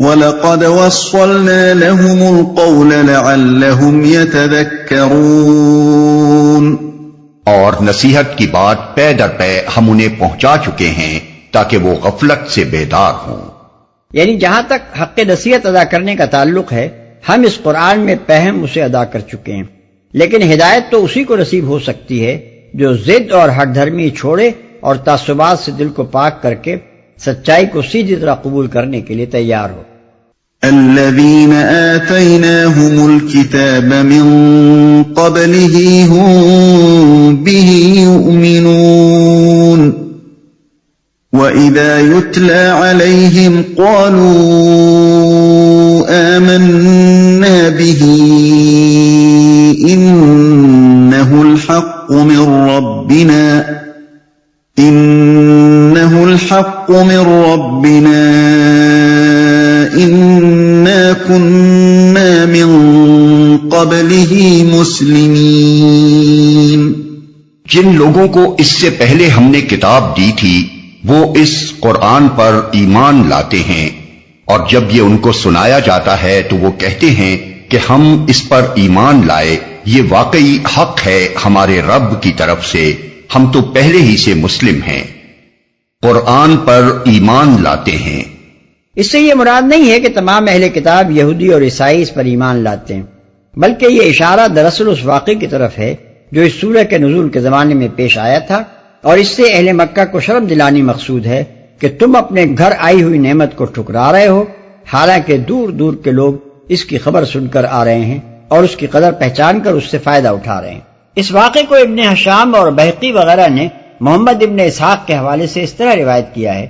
وَلَقَدْ وَصَّلْنَا لَهُمُ الْقَوْلَ لَعَلَّهُمْ يَتَذَكَّرُونَ، اور نصیحت کی بات پے در پے ہم انہیں پہنچا چکے ہیں تاکہ وہ غفلت سے بیدار ہوں۔ یعنی جہاں تک حق نصیحت ادا کرنے کا تعلق ہے، ہم اس قرآن میں پہم اسے ادا کر چکے ہیں، لیکن ہدایت تو اسی کو نصیب ہو سکتی ہے جو ضد اور ہٹ دھرمی چھوڑے اور تعصبات سے دل کو پاک کر کے سچائی کو سیدھی طرح قبول کرنے کے لیے تیار ہو۔ الذين آتيناهم الكتاب من قبله هم به يؤمنون وإذا يتلى عليهم قالوا آمنا به إنه الحق من ربنا إنا كنا من قبله مسلمين۔ جن لوگوں کو اس سے پہلے ہم نے کتاب دی تھی وہ اس قرآن پر ایمان لاتے ہیں، اور جب یہ ان کو سنایا جاتا ہے تو وہ کہتے ہیں کہ ہم اس پر ایمان لائے، یہ واقعی حق ہے ہمارے رب کی طرف سے، ہم تو پہلے ہی سے مسلم ہیں۔ قرآن پر ایمان لاتے ہیں، اس سے یہ مراد نہیں ہے کہ تمام اہل کتاب یہودی اور عیسائی اس پر ایمان لاتے ہیں، بلکہ یہ اشارہ دراصل اس واقعے کی طرف ہے جو اس سورہ کے نزول کے زمانے میں پیش آیا تھا، اور اس سے اہل مکہ کو شرم دلانی مقصود ہے کہ تم اپنے گھر آئی ہوئی نعمت کو ٹھکرا رہے ہو، حالانکہ دور دور کے لوگ اس کی خبر سن کر آ رہے ہیں اور اس کی قدر پہچان کر اس سے فائدہ اٹھا رہے ہیں۔ اس واقعے کو ابن حشام اور بہقی وغیرہ نے محمد ابن اسحاق کے حوالے سے اس طرح روایت کیا ہے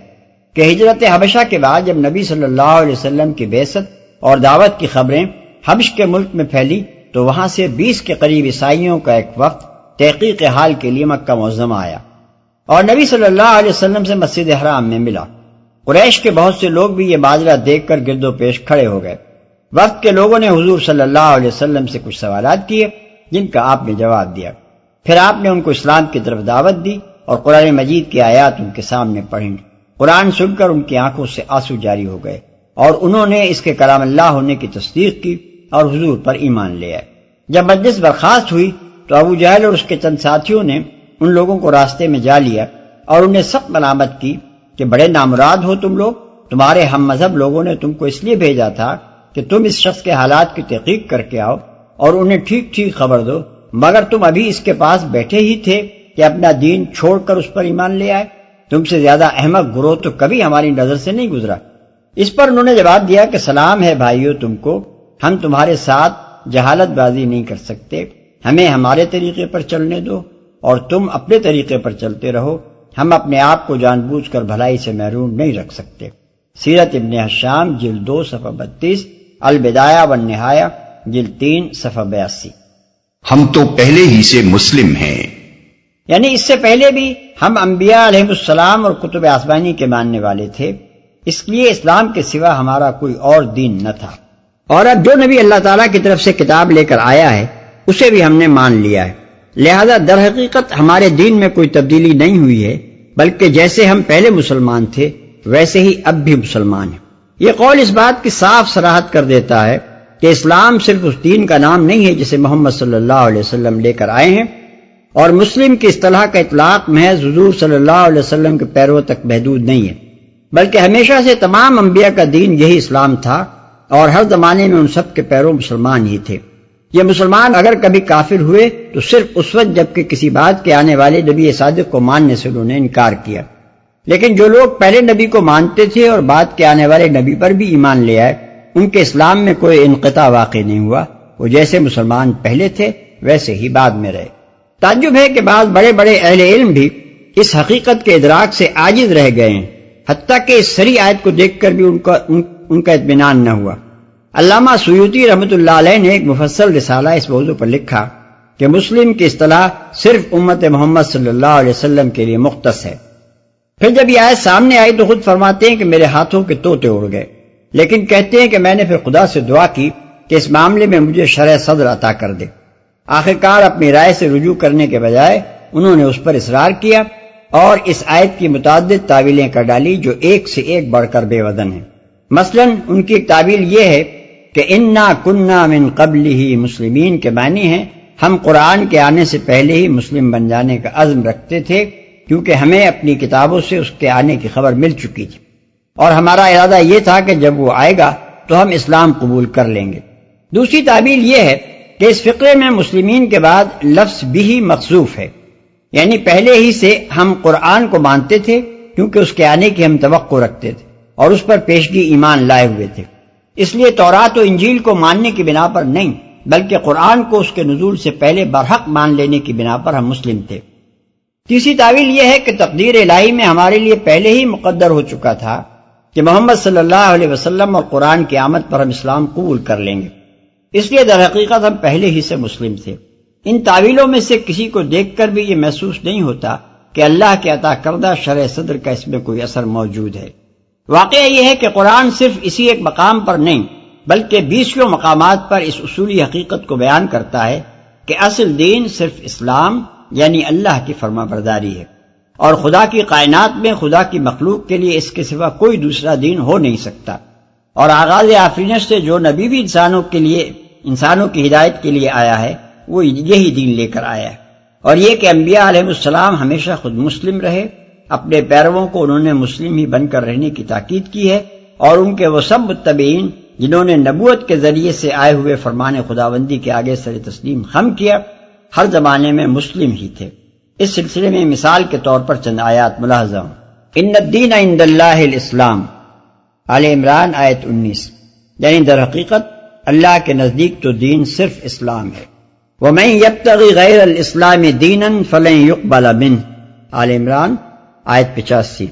کہ ہجرت حبشہ کے بعد جب نبی صلی اللہ علیہ وسلم کی بعثت اور دعوت کی خبریں حبش کے ملک میں پھیلی تو وہاں سے 20 کے قریب عیسائیوں کا ایک وفد تحقیق حال کے لیے مکہ معظمہ آیا اور نبی صلی اللہ علیہ وسلم سے مسجد حرام میں ملا۔ قریش کے بہت سے لوگ بھی یہ ماجرا دیکھ کر گرد و پیش کھڑے ہو گئے۔ وفد کے لوگوں نے حضور صلی اللہ علیہ وسلم سے کچھ سوالات کیے جن کا آپ نے جواب دیا، پھر آپ نے ان کو اسلام کی طرف دعوت دی اور قرآن مجید کی آیات ان کے سامنے پڑھیں۔ قرآن سن کر ان کی آنکھوں سے آنسو جاری ہو گئے اور انہوں نے اس کے کلام اللہ ہونے کی تصدیق کی اور حضور پر ایمان لے آئے۔ جب مجلس برخاست ہوئی تو ابو جہل اور اس کے چند ساتھیوں نے ان لوگوں کو راستے میں جا لیا اور انہیں سخت ملامت کی کہ بڑے نامراد ہو تم لوگ، تمہارے ہم مذہب لوگوں نے تم کو اس لیے بھیجا تھا کہ تم اس شخص کے حالات کی تحقیق کر کے آؤ اور انہیں ٹھیک ٹھیک خبر دو، مگر تم ابھی اس کے پاس بیٹھے ہی تھے کہ اپنا دین چھوڑ کر اس پر ایمان لے آئے۔ تم سے زیادہ احمق گروہ تو کبھی ہماری نظر سے نہیں گزرا۔ اس پر انہوں نے جواب دیا کہ سلام ہے بھائیو تم کو، ہم تمہارے ساتھ جہالت بازی نہیں کر سکتے، ہمیں ہمارے طریقے پر چلنے دو اور تم اپنے طریقے پر چلتے رہو، ہم اپنے آپ کو جان بوجھ کر بھلائی سے محروم نہیں رکھ سکتے۔ سیرت ابن حشام جلد 2 صفحہ 32، البدایہ والنہایہ جلد 3 صفحہ 82۔ ہم تو پہلے ہی سے مسلم ہیں، یعنی اس سے پہلے بھی ہم انبیاء علیہ السلام اور کتب آسمانی کے ماننے والے تھے، اس لیے اسلام کے سوا ہمارا کوئی اور دین نہ تھا، اور اب جو نبی اللہ تعالیٰ کی طرف سے کتاب لے کر آیا ہے اسے بھی ہم نے مان لیا ہے، لہذا در حقیقت ہمارے دین میں کوئی تبدیلی نہیں ہوئی ہے، بلکہ جیسے ہم پہلے مسلمان تھے ویسے ہی اب بھی مسلمان ہیں۔ یہ قول اس بات کی صاف صراحت کر دیتا ہے کہ اسلام صرف اس دین کا نام نہیں ہے جسے محمد صلی اللہ علیہ وسلم لے کر آئے ہیں، اور مسلم کی اصطلاح کا اطلاق محض حضور صلی اللہ علیہ وسلم کے پیروں تک محدود نہیں ہے، بلکہ ہمیشہ سے تمام انبیاء کا دین یہی اسلام تھا اور ہر زمانے میں ان سب کے پیروں مسلمان ہی تھے۔ یہ مسلمان اگر کبھی کافر ہوئے تو صرف اس وقت جبکہ کسی بعد کے آنے والے نبی صادق کو ماننے سے انہوں نے انکار کیا، لیکن جو لوگ پہلے نبی کو مانتے تھے اور بعد کے آنے والے نبی پر بھی ایمان لے آئے ان کے اسلام میں کوئی انقطاع واقع نہیں ہوا، وہ جیسے مسلمان پہلے تھے ویسے ہی بعد میں رہے۔ تعجب ہے کہ بعض بڑے بڑے اہل علم بھی اس حقیقت کے ادراک سے عاجز رہ گئے ہیں، حتیٰ کہ اس سری آیت کو دیکھ کر بھی ان کا اطمینان نہ ہوا۔ علامہ سیوطی رحمۃ اللہ علیہ نے ایک مفصل رسالہ اس موضوع پر لکھا کہ مسلم کی اصطلاح صرف امت محمد صلی اللہ علیہ وسلم کے لیے مختص ہے۔ پھر جب یہ آیت سامنے آئی تو خود فرماتے ہیں کہ میرے ہاتھوں کے طوطے اڑ گئے، لیکن کہتے ہیں کہ میں نے پھر خدا سے دعا کی کہ اس معاملے میں مجھے شرح صدر عطا کر دے۔ آخرکار اپنی رائے سے رجوع کرنے کے بجائے انہوں نے اس پر اصرار کیا اور اس آیت کی متعدد تعویلیں کر ڈالی جو ایک سے ایک بڑھ کر بے وزن ہیں۔ مثلا ان کی ایک تعبیر یہ ہے کہ انا کننا من قبلہ مسلمین کے معنی ہیں ہم قرآن کے آنے سے پہلے ہی مسلم بن جانے کا عزم رکھتے تھے، کیونکہ ہمیں اپنی کتابوں سے اس کے آنے کی خبر مل چکی تھی، اور ہمارا ارادہ یہ تھا کہ جب وہ آئے گا تو ہم اسلام قبول کر لیں گے۔ دوسری تعبیر یہ ہے کہ اس فقرے میں مسلمین کے بعد لفظ بھی محذوف ہے، یعنی پہلے ہی سے ہم قرآن کو مانتے تھے کیونکہ اس کے آنے کی ہم توقع رکھتے تھے اور اس پر پیشگی ایمان لائے ہوئے تھے، اس لیے تورات و انجیل کو ماننے کی بنا پر نہیں بلکہ قرآن کو اس کے نزول سے پہلے برحق مان لینے کی بنا پر ہم مسلم تھے۔ تیسری تعویل یہ ہے کہ تقدیر الہی میں ہمارے لیے پہلے ہی مقدر ہو چکا تھا کہ محمد صلی اللہ علیہ وسلم اور قرآن کی آمد پر ہم اسلام قبول کر لیں گے، اس لیے در حقیقت ہم پہلے ہی سے مسلم تھے۔ ان تعویلوں میں سے کسی کو دیکھ کر بھی یہ محسوس نہیں ہوتا کہ اللہ کے عطا کردہ شرح صدر کا اس میں کوئی اثر موجود ہے۔ واقعہ یہ ہے کہ قرآن صرف اسی ایک مقام پر نہیں بلکہ 20 مقامات پر اس اصولی حقیقت کو بیان کرتا ہے کہ اصل دین صرف اسلام یعنی اللہ کی فرما برداری ہے، اور خدا کی کائنات میں خدا کی مخلوق کے لیے اس کے سوا کوئی دوسرا دین ہو نہیں سکتا، اور آغاز آفرینش سے جو نبی بھی انسانوں کی ہدایت کے لیے آیا ہے وہ یہی دین لے کر آیا ہے، اور یہ کہ انبیاء علیہ السلام ہمیشہ خود مسلم رہے، اپنے پیرووں کو انہوں نے مسلم ہی بن کر رہنے کی تاکید کی ہے، اور ان کے وہ سب متبعین جنہوں نے نبوت کے ذریعے سے آئے ہوئے فرمان خداوندی کے آگے سر تسلیم خم کیا، ہر زمانے میں مسلم ہی تھے۔ اس سلسلے میں مثال کے طور پر چند آیات ملاحظہ ہوں۔ ان الدین عند اللہ الاسلام، آل عمران آیت 19، یعنی در حقیقت اللہ کے نزدیک تو دین صرف اسلام ہے۔ وَمَن يَبْتَغِ غَيْرَ الْإِسْلَامِ دِينًا فَلَن يُقْبَلَ مِنْهُ، آل عمران آیت 85،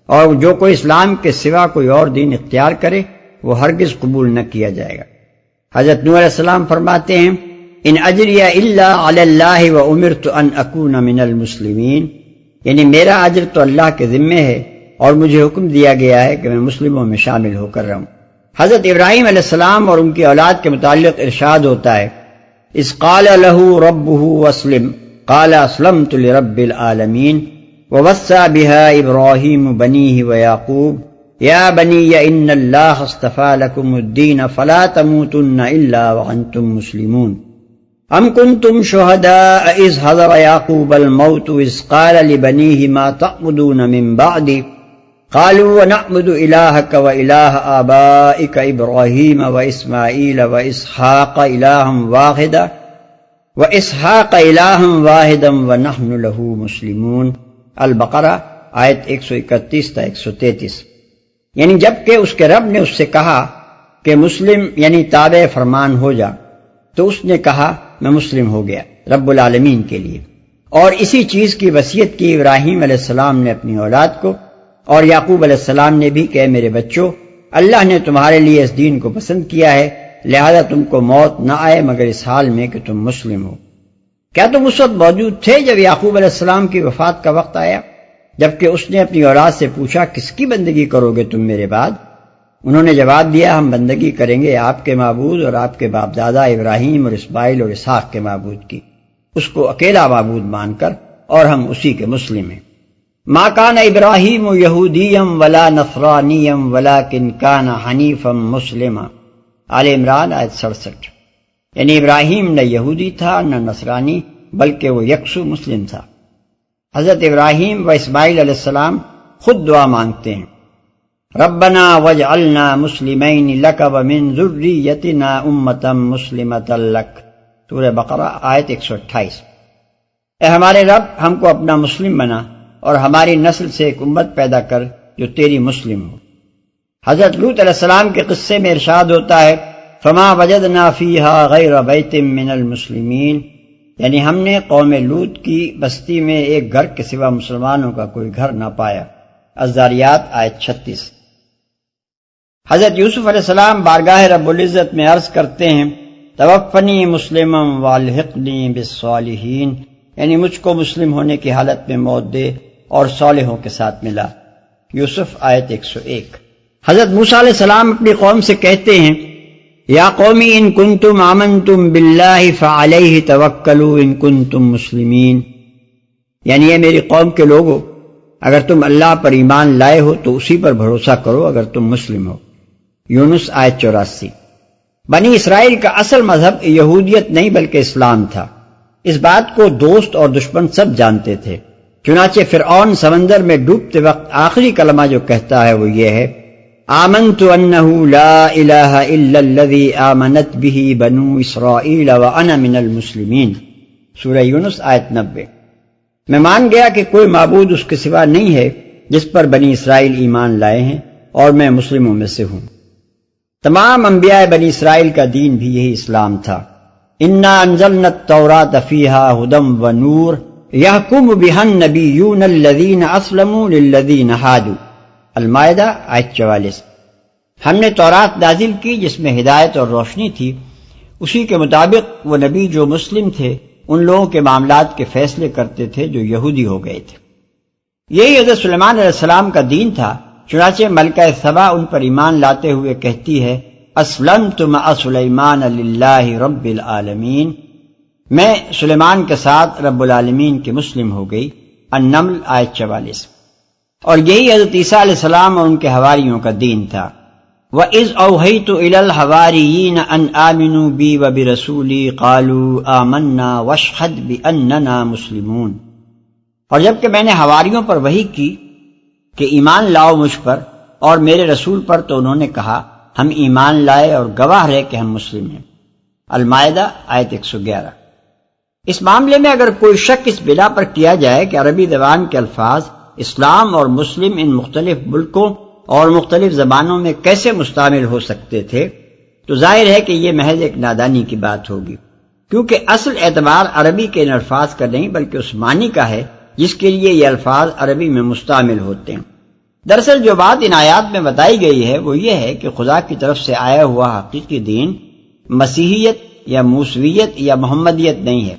اور جو کوئی اسلام کے سوا کوئی اور دین اختیار کرے وہ ہرگز قبول نہ کیا جائے گا۔ حضرت نوح علیہ السلام فرماتے ہیں ان اجریہ الا علی اللہ وامرت ان اکون من المسلمین، یعنی میرا اجر تو اللہ کے ذمے ہے اور مجھے حکم دیا گیا ہے کہ میں مسلموں میں شامل ہو کر رہوں۔ حضرت ابراہیم علیہ السلام اور ان کی اولاد کے متعلق ارشاد ہوتا ہے اذ قال له ربه اسلم قال اسلمت لرب العالمین ووصى بها ابراہیم بنیہ ویعقوب یا بنی ان اللہ اصطفى لكم الدین فلا تموتن الا وانتم مسلمون ام کنتم شہداء اذ حضر یعقوب الموت اذ قال لبنیہ ما تعبدون من بعدی قالوا ونعبد الہک والہ آبائک ابراہیم واسماعیل واسحاق الہا واحدا ونحن له مسلمون، البقرہ آیت 131 تا 133۔ یعنی جبکہ اس کے رب نے اس سے کہا کہ مسلم یعنی تابع فرمان ہو جا، تو اس نے کہا میں مسلم ہو گیا رب العالمین کے لیے، اور اسی چیز کی وصیت کی ابراہیم علیہ السلام نے اپنی اولاد کو، اور یعقوب علیہ السلام نے بھی کہ میرے بچوں، اللہ نے تمہارے لیے اس دین کو پسند کیا ہے، لہذا تم کو موت نہ آئے مگر اس حال میں کہ تم مسلم ہو۔ کیا تم اس وقت موجود تھے جب یعقوب علیہ السلام کی وفات کا وقت آیا، جبکہ اس نے اپنی اولاد سے پوچھا کس کی بندگی کرو گے تم میرے بعد؟ انہوں نے جواب دیا ہم بندگی کریں گے آپ کے معبود اور آپ کے باپ دادا ابراہیم اور اسماعیل اور اسحاق کے معبود کی، اس کو اکیلا معبود مان کر، اور ہم اسی کے مسلم ہیں۔ ما کان ابراہیم یہودیا ولا نصرانیا ولکن کان حنیفا مسلما، آل عمران آیت 67۔ یعنی ابراہیم نہ یہودی تھا نہ نصرانی بلکہ وہ یکسو مسلم تھا۔ حضرت ابراہیم و اسماعیل علیہ السلام خود دعا مانگتے ہیں ربنا واجعلنا مسلمین لک ومن ذریتنا امتا مسلمتا لک، سورہ بقرہ آیت 128۔ اے ہمارے رب ہم کو اپنا مسلم بنا اور ہماری نسل سے ایک امت پیدا کر جو تیری مسلم ہو۔ حضرت لوط علیہ السلام کے قصے میں ارشاد ہوتا ہے فما وجدنا فیہا غیر بیت من المسلمین، یعنی ہم نے قوم لوط کی بستی میں ایک گھر کے سوا مسلمانوں کا کوئی گھر نہ پایا، الذاریات آیت 36۔ حضرت یوسف علیہ السلام بارگاہ رب العزت میں عرض کرتے ہیں توفنی مسلما والحقنی بالصالحین، یعنی مجھ کو مسلم ہونے کی حالت میں موت دے اور صالحوں کے ساتھ ملا، یوسف آیت 101۔ حضرت موسیٰ علیہ السلام اپنی قوم سے کہتے ہیں یا قومی ان کنتم آمنتم باللہ فعلیہ توکلوا ان کنتم مسلمین، یعنی یہ میری قوم کے لوگو اگر تم اللہ پر ایمان لائے ہو تو اسی پر بھروسہ کرو اگر تم مسلم ہو۔ یونس آیت 84۔ بنی اسرائیل کا اصل مذہب یہودیت نہیں بلکہ اسلام تھا۔ اس بات کو دوست اور دشمن سب جانتے تھے، چنانچہ فرعون سمندر میں ڈوبتے وقت آخری کلمہ جو کہتا ہے وہ یہ ہے، آمنت انہ لا الہ الا الذی آمنت بہ بنو اسرائیل وانا من المسلمین، سورہ یونس آیت 90۔ میں مان گیا کہ کوئی معبود اس کے سوا نہیں ہے جس پر بنی اسرائیل ایمان لائے ہیں، اور میں مسلموں میں سے ہوں۔ تمام انبیاء بنی اسرائیل کا دین بھی یہی اسلام تھا۔ انا انزلنا التوراۃ فیہا ھدی ونور یحکم بہا النبیون الذین اسلموا للذین ھادوا، المائدہ آیت 44۔ ہم نے تورات نازل کی جس میں ہدایت اور روشنی تھی، اسی کے مطابق وہ نبی جو مسلم تھے ان لوگوں کے معاملات کے فیصلے کرتے تھے جو یہودی ہو گئے تھے۔ یہی حضرت سلیمان علیہ السلام کا دین تھا، چنانچہ ملکہ سبا ان پر ایمان لاتے ہوئے کہتی ہے، اسلمت مع سلیمان للہ رب العالمین، میں سلیمان کے ساتھ رب العالمین کے مسلم ہو گئی، النمل آیت 44۔ اور یہی حضرت عیسیٰ علیہ السلام اور ان کے حواریوں کا دین تھا۔ وَإِذْ أَوْحَيْتُ إِلَى الْحَوَارِيِّينَ أَنْ آمِنُوا بِي وَبِرَسُولِي قَالُوا آمَنَّا وَاشْهَدْ بِأَنَّنَا مُسْلِمُونَ، اور جب کہ میں نے حواریوں پر وحی کی کہ ایمان لاؤ مجھ پر اور میرے رسول پر، تو انہوں نے کہا ہم ایمان لائے اور گواہ رہے کہ ہم مسلم ہیں، المائدہ آیت 111۔ اس معاملے میں اگر کوئی شک اس بنا پر کیا جائے کہ عربی زبان کے الفاظ اسلام اور مسلم ان مختلف ملکوں اور مختلف زبانوں میں کیسے مستعمل ہو سکتے تھے، تو ظاہر ہے کہ یہ محض ایک نادانی کی بات ہوگی، کیونکہ اصل اعتبار عربی کے ان الفاظ کا نہیں بلکہ اس معنی کا ہے جس کے لیے یہ الفاظ عربی میں مستعمل ہوتے ہیں۔ دراصل جو بات ان آیات میں بتائی گئی ہے وہ یہ ہے کہ خدا کی طرف سے آیا ہوا حقیقی دین مسیحیت یا موسویت یا محمدیت نہیں ہے،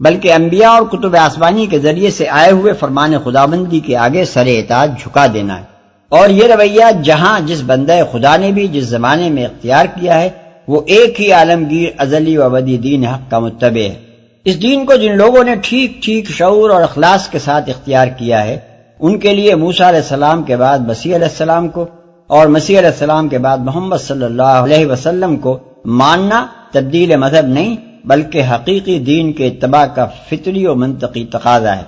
بلکہ انبیاء اور کتب آسمانی کے ذریعے سے آئے ہوئے فرمان خداوندی کے آگے سر اطاعت جھکا دینا ہے، اور یہ رویہ جہاں جس بندہ خدا نے بھی جس زمانے میں اختیار کیا ہے وہ ایک ہی عالمگیر ازلی و ابدی دین حق کا متبع ہے۔ اس دین کو جن لوگوں نے ٹھیک ٹھیک شعور اور اخلاص کے ساتھ اختیار کیا ہے ان کے لیے موسیٰ علیہ السلام کے بعد مسیح علیہ السلام کو اور مسیح علیہ السلام کے بعد محمد صلی اللہ علیہ وسلم کو ماننا تبدیل مذہب نہیں بلکہ حقیقی دین کے اتباع کا فطری و منطقی تقاضا ہے۔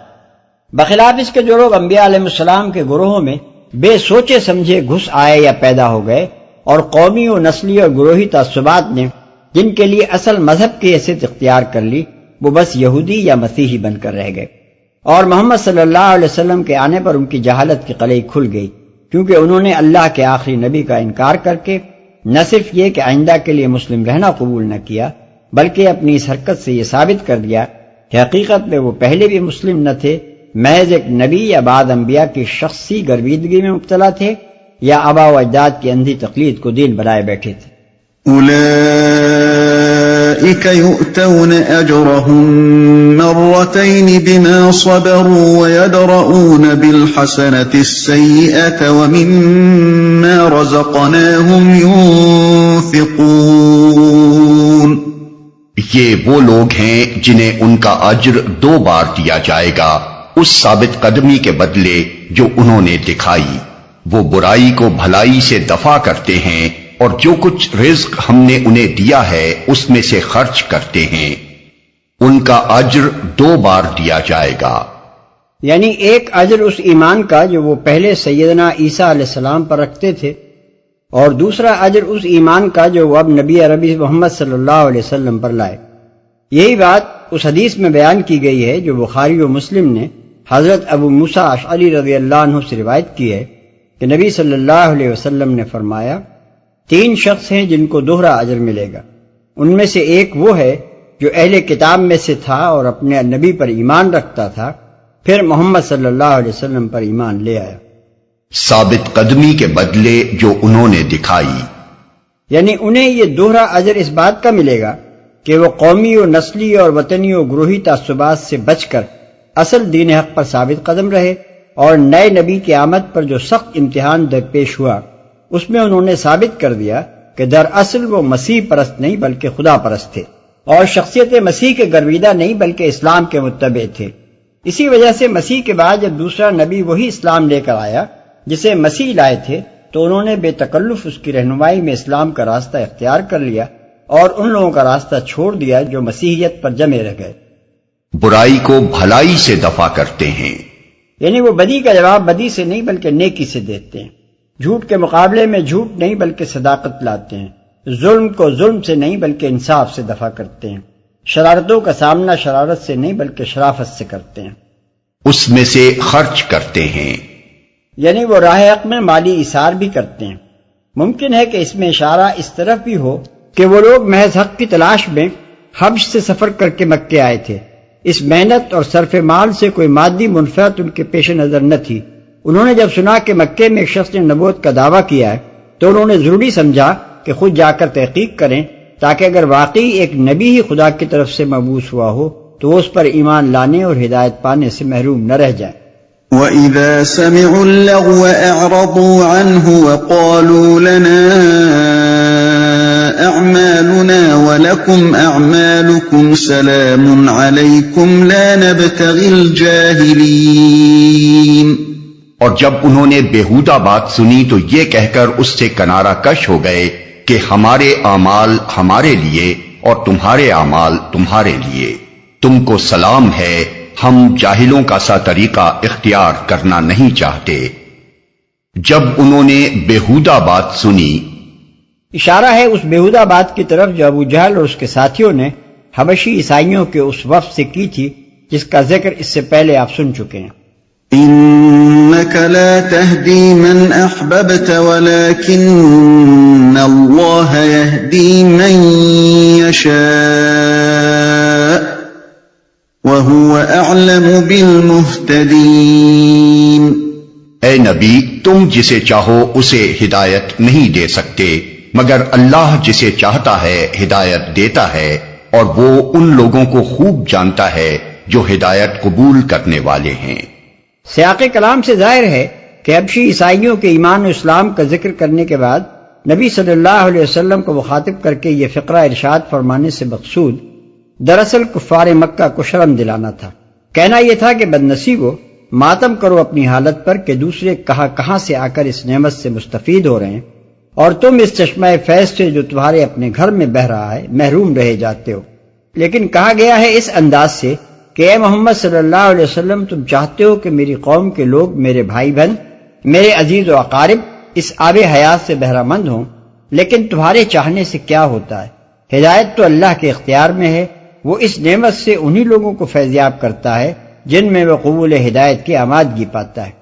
بخلاف اس کے جو لوگ انبیاء علیہ السلام کے گروہوں میں بے سوچے سمجھے گھس آئے یا پیدا ہو گئے، اور قومی و نسلی اور گروہی تعصبات نے جن کے لیے اصل مذہب کی حیثیت اختیار کر لی، وہ بس یہودی یا مسیحی بن کر رہ گئے، اور محمد صلی اللہ علیہ وسلم کے آنے پر ان کی جہالت کی قلعی کھل گئی، کیونکہ انہوں نے اللہ کے آخری نبی کا انکار کر کے نہ صرف یہ کہ آئندہ کے لیے مسلم رہنا قبول نہ کیا، بلکہ اپنی اس حرکت سے یہ ثابت کر دیا کہ حقیقت میں وہ پہلے بھی مسلم نہ تھے، محض ایک نبی یا بعد انبیاء کی شخصی گرویدگی میں مبتلا تھے، یا آبا و اجداد کی اندھی تقلید کو دین بنائے بیٹھے تھے۔ أولئك يؤتون أجرهم مرتين بما صبروا ويدرؤون بالحسنة السيئة ومما رزقناهم ينفقون۔ یہ وہ لوگ ہیں جنہیں ان کا اجر 2 بار دیا جائے گا اس ثابت قدمی کے بدلے جو انہوں نے دکھائی، وہ برائی کو بھلائی سے دفع کرتے ہیں اور جو کچھ رزق ہم نے انہیں دیا ہے اس میں سے خرچ کرتے ہیں، ان کا اجر 2 بار دیا جائے گا۔ یعنی ایک اجر اس ایمان کا جو وہ پہلے سیدنا عیسیٰ علیہ السلام پر رکھتے تھے، اور دوسرا اجر اس ایمان کا جو وہ اب نبی عربی محمد صلی اللہ علیہ وسلم پر لائے۔ یہی بات اس حدیث میں بیان کی گئی ہے جو بخاری و مسلم نے حضرت ابو موسیٰ اشعری رضی اللہ عنہ سے روایت کی ہے کہ نبی صلی اللہ علیہ وسلم نے فرمایا، 3 شخص ہیں جن کو دوہرا اجر ملے گا، ان میں سے ایک وہ ہے جو اہل کتاب میں سے تھا اور اپنے نبی پر ایمان رکھتا تھا، پھر محمد صلی اللہ علیہ وسلم پر ایمان لے آیا۔ ثابت قدمی کے بدلے جو انہوں نے دکھائی، یعنی انہیں یہ دوہرا اجر اس بات کا ملے گا کہ وہ قومی و نسلی اور وطنی و گروہی تعصبات سے بچ کر اصل دین حق پر ثابت قدم رہے، اور نئے نبی کی آمد پر جو سخت امتحان درپیش ہوا اس میں انہوں نے ثابت کر دیا کہ دراصل وہ مسیح پرست نہیں بلکہ خدا پرست تھے، اور شخصیت مسیح کے گرویدہ نہیں بلکہ اسلام کے متبع تھے۔ اسی وجہ سے مسیح کے بعد جب دوسرا نبی وہی اسلام لے کر آیا جسے مسیح لائے تھے، تو انہوں نے بے تکلف اس کی رہنمائی میں اسلام کا راستہ اختیار کر لیا اور ان لوگوں کا راستہ چھوڑ دیا جو مسیحیت پر جمے رہ گئے۔ برائی کو بھلائی سے دفع کرتے ہیں، یعنی وہ بدی کا جواب بدی سے نہیں بلکہ نیکی سے دیتے ہیں، جھوٹ کے مقابلے میں جھوٹ نہیں بلکہ صداقت لاتے ہیں، ظلم کو ظلم سے نہیں بلکہ انصاف سے دفع کرتے ہیں، شرارتوں کا سامنا شرارت سے نہیں بلکہ شرافت سے کرتے ہیں، اس میں سے خرچ کرتے ہیں، یعنی وہ راہ حق میں مالی اثار بھی کرتے ہیں۔ ممکن ہے کہ اس میں اشارہ اس طرف بھی ہو کہ وہ لوگ محض حق کی تلاش میں حبش سے سفر کر کے مکے آئے تھے، اس محنت اور صرف مال سے کوئی مادی منفعت ان کے پیش نظر نہ تھی۔ انہوں نے جب سنا کہ مکے میں ایک شخص نے نبوت کا دعویٰ کیا ہے تو انہوں نے ضروری سمجھا کہ خود جا کر تحقیق کریں تاکہ اگر واقعی ایک نبی ہی خدا کی طرف سے مبعوث ہوا ہو تو وہ اس پر ایمان لانے اور ہدایت پانے سے محروم نہ رہ جائے۔ وَإِذَا سَمِعُوا اللَّغْوَ أَعْرَضُوا عَنْهُ وَقَالُوا لَنَا أَعْمَالُنَا وَلَكُمْ أَعْمَالُكُمْ سَلَامٌ عَلَيْكُمْ لَا نَبْتَغِي الْجَاهِلِينَ۔ اور جب انہوں نے بیہودہ بات سنی تو یہ کہہ کر اس سے کنارہ کش ہو گئے کہ ہمارے اعمال ہمارے لیے اور تمہارے اعمال تمہارے لیے، تم کو سلام ہے، ہم جاہلوں کا سا طریقہ اختیار کرنا نہیں چاہتے۔ جب انہوں نے بیہودہ بات سنی، اشارہ ہے اس بیہودہ بات کی طرف جو ابو جہل اور اس کے ساتھیوں نے حبشی عیسائیوں کے اس وفد سے کی تھی جس کا ذکر اس سے پہلے آپ سن چکے ہیں۔ إنك لا تهدي من أحببت ولكن الله يهدي من يشاء وهو أعلم بالمهتدين۔ اے نبی، تم جسے چاہو اسے ہدایت نہیں دے سکتے مگر اللہ جسے چاہتا ہے ہدایت دیتا ہے، اور وہ ان لوگوں کو خوب جانتا ہے جو ہدایت قبول کرنے والے ہیں۔ سیاق کلام سے ظاہر ہے کہ حبشی عیسائیوں کے ایمان و اسلام کا ذکر کرنے کے بعد نبی صلی اللہ علیہ وسلم کو مخاطب کر کے یہ فقرہ ارشاد فرمانے سے مقصود دراصل کفار مکہ کو شرم دلانا تھا۔ کہنا یہ تھا کہ بد نصیبو، ماتم کرو اپنی حالت پر کہ دوسرے کہاں سے آ کر اس نعمت سے مستفید ہو رہے ہیں اور تم اس چشمہ فیض سے جو تمہارے اپنے گھر میں بہہ رہا ہے محروم رہ جاتے ہو۔ لیکن کہا گیا ہے اس انداز سے کہ اے محمد صلی اللہ علیہ وسلم، تم چاہتے ہو کہ میری قوم کے لوگ، میرے بھائی بہن، میرے عزیز و اقارب اس آب حیات سے بہرہ مند ہوں، لیکن تمہارے چاہنے سے کیا ہوتا ہے؟ ہدایت تو اللہ کے اختیار میں ہے، وہ اس نعمت سے انہی لوگوں کو فیضیاب کرتا ہے جن میں وہ قبول ہدایت کی آمادگی پاتا ہے۔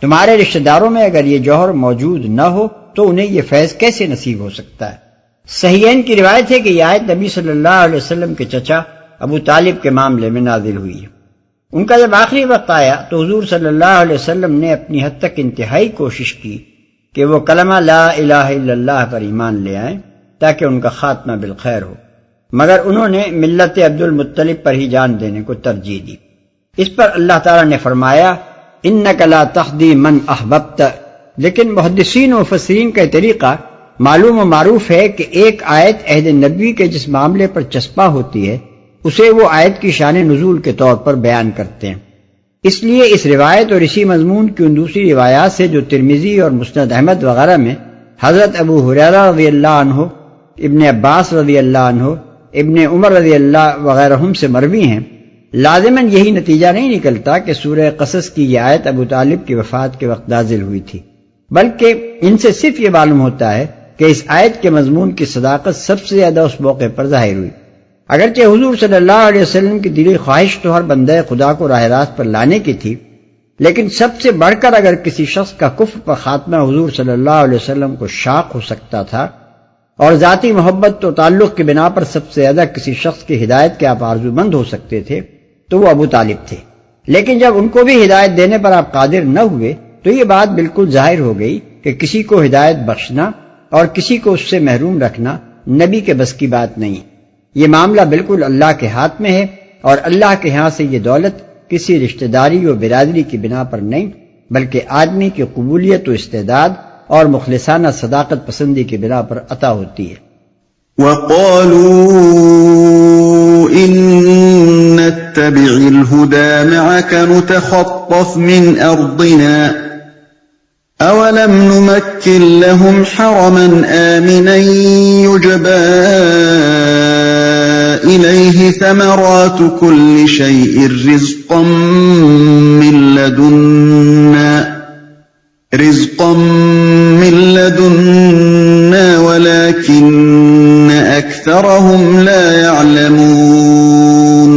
تمہارے رشتہ داروں میں اگر یہ جوہر موجود نہ ہو تو انہیں یہ فیض کیسے نصیب ہو سکتا ہے؟ صحیحین کی روایت ہے کہ یہ آیت نبی صلی اللہ علیہ وسلم کے چچا ابو طالب کے معاملے میں نازل ہوئی ہے۔ ان کا جب آخری وقت آیا تو حضور صلی اللہ علیہ وسلم نے اپنی حد تک انتہائی کوشش کی کہ وہ کلمہ لا الہ الا اللہ پر ایمان لے آئیں تاکہ ان کا خاتمہ بالخیر ہو، مگر انہوں نے ملت عبد المطلب پر ہی جان دینے کو ترجیح دی۔ اس پر اللہ تعالیٰ نے فرمایا انک لا تہدی من احببت، لیکن محدثین و مفسرین کا طریقہ معلوم و معروف ہے کہ ایک آیت عہد نبوی کے جس معاملے پر چسپاں ہوتی ہے اسے وہ آیت کی شان نزول کے طور پر بیان کرتے ہیں۔ اس لیے اس روایت اور اسی مضمون کی ان دوسری روایات سے جو ترمذی اور مسند احمد وغیرہ میں حضرت ابو ہریرہ رضی اللہ عنہ، ابن عباس رضی اللہ عنہ، ابن عمر رضی اللہ وغیرہ سے مروی ہیں، لازماً یہی نتیجہ نہیں نکلتا کہ سورہ قصص کی یہ آیت ابو طالب کی وفات کے وقت نازل ہوئی تھی، بلکہ ان سے صرف یہ معلوم ہوتا ہے کہ اس آیت کے مضمون کی صداقت سب سے زیادہ اس موقع پر ظاہر ہوئی۔ اگرچہ حضور صلی اللہ علیہ وسلم کی دلی خواہش تو ہر بندہ خدا کو راہ راست پر لانے کی تھی، لیکن سب سے بڑھ کر اگر کسی شخص کا کفر پر خاتمہ حضور صلی اللہ علیہ وسلم کو شاق ہو سکتا تھا اور ذاتی محبت و تعلق کی بنا پر سب سے زیادہ کسی شخص کی ہدایت کے آپ آرزو مند ہو سکتے تھے تو وہ ابو طالب تھے۔ لیکن جب ان کو بھی ہدایت دینے پر آپ قادر نہ ہوئے تو یہ بات بالکل ظاہر ہو گئی کہ کسی کو ہدایت بخشنا اور کسی کو اس سے محروم رکھنا نبی کے بس کی بات نہیں۔ یہ معاملہ بالکل اللہ کے ہاتھ میں ہے اور اللہ کے ہاں سے یہ دولت کسی رشتہ داری و برادری کی بنا پر نہیں بلکہ آدمی کی قبولیت و استعداد اور مخلصانہ صداقت پسندی کی بنا پر عطا ہوتی ہے۔ وَقَالُوا إِن نَّتَّبِعِ الْهُدَىٰ مَعَكَ نُتَخَطَّفْ مِنْ أَرْضِنَا أَوَلَمْ نُمَكِّنْ لَهُمْ حَرَمًا آمِنًا يُجْبَى إِلَيْهِ ثَمَرَاتُ كُلِّ شَيْءٍ رِزْقًا مِّن لَّدُنَّا وَلَٰكِنَّ أَكْثَرَهُمْ لَا يَعْلَمُونَ۔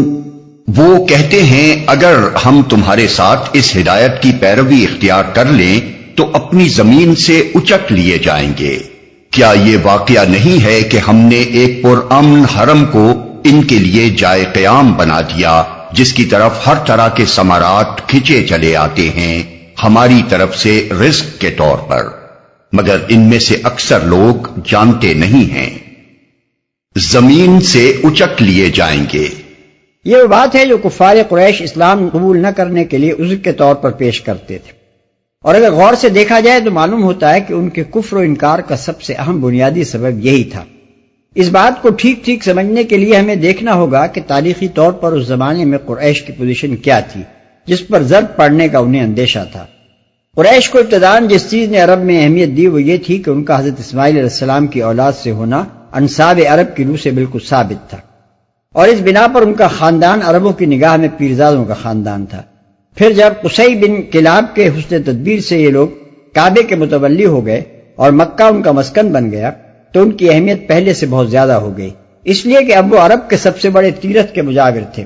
وہ کہتے ہیں اگر ہم تمہارے ساتھ اس ہدایت کی پیروی اختیار کر لیں تو اپنی زمین سے اچک لیے جائیں گے۔ کیا یہ واقعہ نہیں ہے کہ ہم نے ایک پرامن حرم کو ان کے لیے جائے قیام بنا دیا جس کی طرف ہر طرح کے ثمرات کھنچے چلے آتے ہیں ہماری طرف سے رزق کے طور پر، مگر ان میں سے اکثر لوگ جانتے نہیں ہیں۔ زمین سے اچک لیے جائیں گے، یہ وہ بات ہے جو کفار قریش اسلام قبول نہ کرنے کے لیے عذر کے طور پر پیش کرتے تھے، اور اگر غور سے دیکھا جائے تو معلوم ہوتا ہے کہ ان کے کفر و انکار کا سب سے اہم بنیادی سبب یہی تھا۔ اس بات کو ٹھیک ٹھیک سمجھنے کے لیے ہمیں دیکھنا ہوگا کہ تاریخی طور پر اس زمانے میں قریش کی پوزیشن کیا تھی جس پر ضرب پڑنے کا انہیں اندیشہ تھا۔ قریش کو ابتداً جس چیز نے عرب میں اہمیت دی وہ یہ تھی کہ ان کا حضرت اسماعیل علیہ السلام کی اولاد سے ہونا انساب عرب کی روح سے بالکل ثابت تھا، اور اس بنا پر ان کا خاندان عربوں کی نگاہ میں پیرزادوں کا خاندان تھا۔ پھر جب قصی بن کلاب کے حسن تدبیر سے یہ لوگ کعبے کے متولی ہو گئے اور مکہ ان کا مسکن بن گیا تو ان کی اہمیت پہلے سے بہت زیادہ ہو گئی، اس لیے کہ اب وہ عرب کے سب سے بڑے تیرتھ کے مجاور تھے۔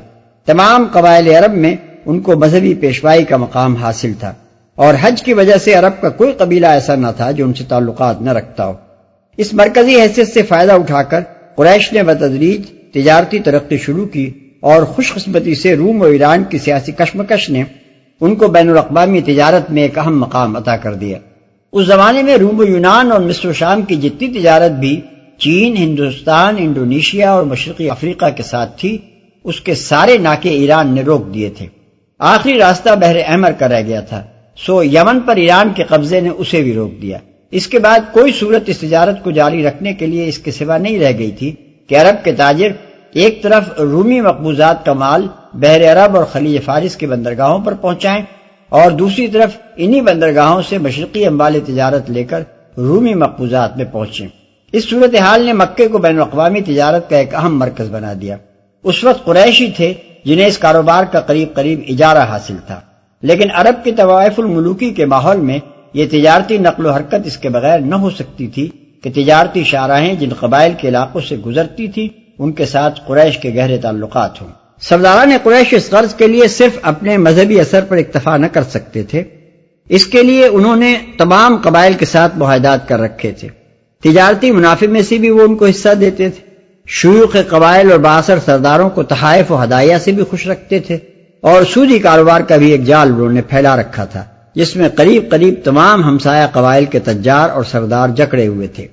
تمام قبائل عرب میں ان کو مذہبی پیشوائی کا مقام حاصل تھا، اور حج کی وجہ سے عرب کا کوئی قبیلہ ایسا نہ تھا جو ان سے تعلقات نہ رکھتا ہو۔ اس مرکزی حیثیت سے فائدہ اٹھا کر قریش نے بتدریج تجارتی ترقی شروع کی، اور خوش قسمتی سے روم و ایران کی سیاسی کشمکش نے ان کو بین الاقوامی تجارت میں ایک اہم مقام عطا کر دیا۔ اس زمانے میں روم و یونان اور مصر و شام کی جتنی تجارت بھی چین، ہندوستان، انڈونیشیا اور مشرقی افریقہ کے ساتھ تھی، اس کے سارے ناکے ایران نے روک دیے تھے۔ آخری راستہ بحر احمر کا رہ گیا تھا، سو یمن پر ایران کے قبضے نے اسے بھی روک دیا۔ اس کے بعد کوئی صورت اس تجارت کو جاری رکھنے کے لیے اس کے سوا نہیں رہ گئی تھی کہ عرب کے تاجر ایک طرف رومی مقبوضات کا مال بحر عرب اور خلیج فارس کے بندرگاہوں پر پہنچائیں، اور دوسری طرف انہی بندرگاہوں سے مشرقی اموال تجارت لے کر رومی مقبوضات میں پہنچیں۔ اس صورتحال نے مکے کو بین الاقوامی تجارت کا ایک اہم مرکز بنا دیا۔ اس وقت قریشی تھے جنہیں اس کاروبار کا قریب قریب اجارہ حاصل تھا، لیکن عرب کی طوائف الملوکی کے ماحول میں یہ تجارتی نقل و حرکت اس کے بغیر نہ ہو سکتی تھی کہ تجارتی شاہراہیں جن قبائل کے علاقوں سے گزرتی تھی ان کے ساتھ قریش کے گہرے تعلقات ہوں۔ سرداران قریش اس غرض کے لیے صرف اپنے مذہبی اثر پر اکتفا نہ کر سکتے تھے، اس کے لیے انہوں نے تمام قبائل کے ساتھ معاہدات کر رکھے تھے۔ تجارتی منافع میں سے بھی وہ ان کو حصہ دیتے تھے، شیوخ قبائل اور بااثر سرداروں کو تحائف و ہدایہ سے بھی خوش رکھتے تھے، اور سودی کاروبار کا بھی ایک جال انہوں نے پھیلا رکھا تھا جس میں قریب قریب تمام ہمسایہ قبائل کے تجار اور سردار جکڑے ہوئے تھے۔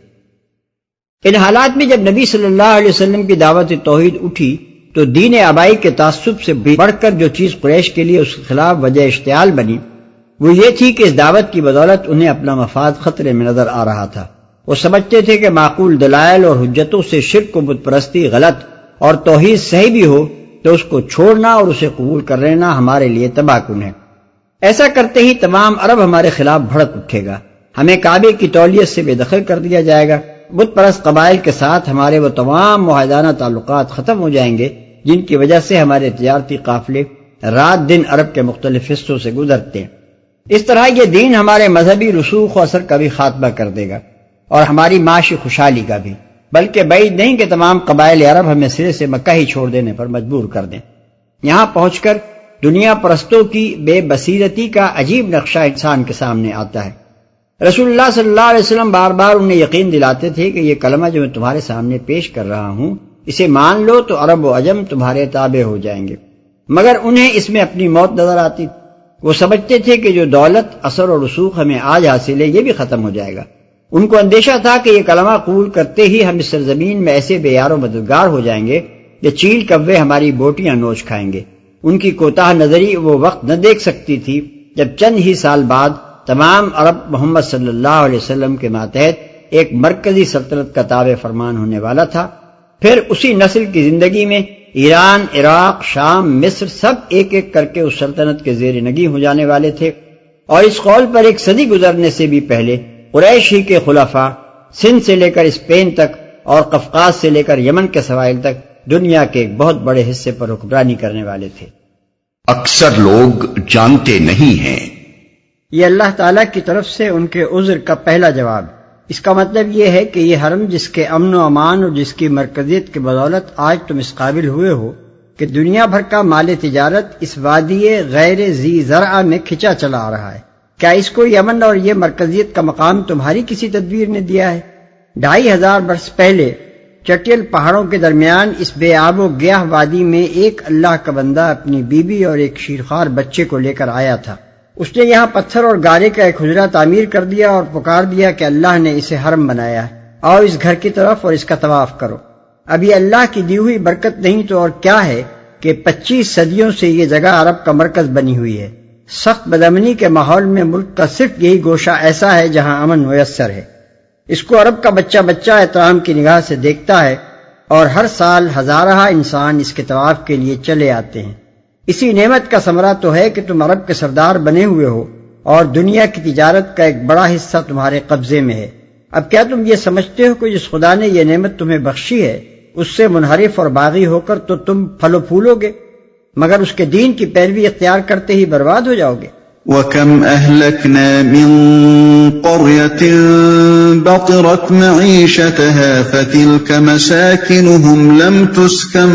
ان حالات میں جب نبی صلی اللہ علیہ وسلم کی دعوت توحید اٹھی تو دین آبائی کے تعصب سے بڑھ کر جو چیز قریش کے لیے اس کے خلاف وجہ اشتعال بنی وہ یہ تھی کہ اس دعوت کی بدولت انہیں اپنا مفاد خطرے میں نظر آ رہا تھا۔ وہ سمجھتے تھے کہ معقول دلائل اور حجتوں سے شرک و بت پرستی غلط اور توحید صحیح بھی ہو تو اس کو چھوڑنا اور اسے قبول کر لینا ہمارے لیے تباہ کن ہے۔ ایسا کرتے ہی تمام عرب ہمارے خلاف بھڑک اٹھے گا، ہمیں کعبے کی تولیت سے بے دخل کر دیا جائے گا، بت پرست قبائل کے ساتھ ہمارے وہ تمام معاہدانہ تعلقات ختم ہو جائیں گے جن کی وجہ سے ہمارے تجارتی قافلے رات دن عرب کے مختلف حصوں سے گزرتے ہیں۔ اس طرح یہ دین ہمارے مذہبی رسوخ و اثر کا بھی خاتمہ کر دے گا اور ہماری معاشی خوشحالی کا بھی، بلکہ بعید نہیں کہ تمام قبائل عرب ہمیں سرے سے مکہ ہی چھوڑ دینے پر مجبور کر دیں۔ یہاں پہنچ کر دنیا پرستوں کی بے بصیرتی کا عجیب نقشہ انسان کے سامنے آتا ہے۔ رسول اللہ صلی اللہ علیہ وسلم بار بار انہیں یقین دلاتے تھے کہ یہ کلمہ جو میں تمہارے سامنے پیش کر رہا ہوں اسے مان لو تو عرب و عجم تمہارے تابع ہو جائیں گے، مگر انہیں اس میں اپنی موت نظر آتی۔ وہ سمجھتے تھے کہ جو دولت، اثر اور رسوخ ہمیں آج حاصل ہے یہ بھی ختم ہو جائے گا۔ ان کو اندیشہ تھا کہ یہ کلمہ قبول کرتے ہی ہم اس سرزمین میں ایسے بے یار و مددگار ہو جائیں گے کہ چیل کوے ہماری بوٹیاں نوچ کھائیں گے۔ ان کی کوتاہ نظری وہ وقت نہ دیکھ سکتی تھی جب چند ہی سال بعد تمام عرب محمد صلی اللہ علیہ وسلم کے ماتحت ایک مرکزی سلطنت کا تابع فرمان ہونے والا تھا۔ پھر اسی نسل کی زندگی میں ایران، عراق، شام، مصر سب ایک ایک کر کے اس سلطنت کے زیر نگی ہو جانے والے تھے۔ اور اس قول پر ایک صدی گزرنے سے بھی پہلے قریش ہی کے خلفاء سندھ سے لے کر اسپین تک اور قفقاز سے لے کر یمن کے سواحل تک دنیا کے ایک بہت بڑے حصے پر حکمرانی کرنے والے تھے۔ اکثر لوگ جانتے نہیں ہیں۔ یہ اللہ تعالیٰ کی طرف سے ان کے عذر کا پہلا جواب۔ اس کا مطلب یہ ہے کہ یہ حرم جس کے امن و امان اور جس کی مرکزیت کی بدولت آج تم اس قابل ہوئے ہو کہ دنیا بھر کا مال تجارت اس وادی غیر ذی زرع میں کھچا چلا آ رہا ہے، کیا اس کو یہ امن اور یہ مرکزیت کا مقام تمہاری کسی تدبیر نے دیا ہے؟ 2500 برس پہلے چٹیل پہاڑوں کے درمیان اس بے آب و گیاہ وادی میں ایک اللہ کا بندہ اپنی بیوی اور ایک شیرخوار بچے کو لے کر آیا تھا۔ اس نے یہاں پتھر اور گارے کا ایک حجرہ تعمیر کر دیا اور پکار دیا کہ اللہ نے اسے حرم بنایا ہے، آؤ اس گھر کی طرف اور اس کا طواف کرو۔ اب یہ اللہ کی دی ہوئی برکت نہیں تو اور کیا ہے کہ 25 صدیوں سے یہ جگہ عرب کا مرکز بنی ہوئی ہے۔ سخت بدامنی کے ماحول میں ملک کا صرف یہی گوشہ ایسا ہے جہاں امن میسر ہے۔ اس کو عرب کا بچہ بچہ احترام کی نگاہ سے دیکھتا ہے اور ہر سال ہزارہ انسان اس کے طواف کے لیے چلے آتے ہیں۔ اسی نعمت کا ثمرہ تو ہے کہ تم عرب کے سردار بنے ہوئے ہو اور دنیا کی تجارت کا ایک بڑا حصہ تمہارے قبضے میں ہے۔ اب کیا تم یہ سمجھتے ہو کہ جس خدا نے یہ نعمت تمہیں بخشی ہے اس سے منحرف اور باغی ہو کر تو تم پھلو پھولو گے، مگر اس کے دین کی پیروی اختیار کرتے ہی برباد ہو جاؤ گے۔ وَكَمْ أَهْلَكْنَا مِن قَرْيَةٍ بَطِرَتْ مَعِيشَتَهَا فَتِلْكَ مَسَاكِنُهُمْ لَمْ تُسْكَن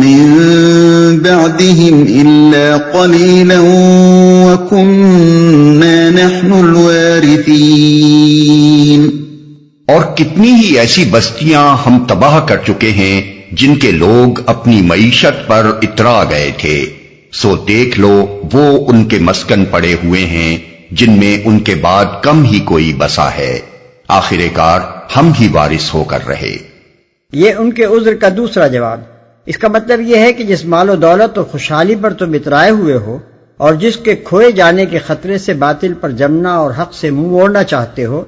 مِّن بَعْدِهِمْ إِلَّا قَلِيلًا وَكُنَّا نَحْنُ الْوَارِثِينَ۔ اور کتنی ہی ایسی بستیاں ہم تباہ کر چکے ہیں جن کے لوگ اپنی معیشت پر اترا گئے تھے، سو دیکھ لو وہ ان کے مسکن پڑے ہوئے ہیں جن میں ان کے بعد کم ہی کوئی بسا ہے، آخر کار ہم ہی وارث ہو کر رہے۔ یہ ان کے عذر کا دوسرا جواب۔ اس کا مطلب یہ ہے کہ جس مال و دولت اور خوشحالی پر تم اترائے ہوئے ہو اور جس کے کھوئے جانے کے خطرے سے باطل پر جمنا اور حق سے منہ موڑنا چاہتے ہو،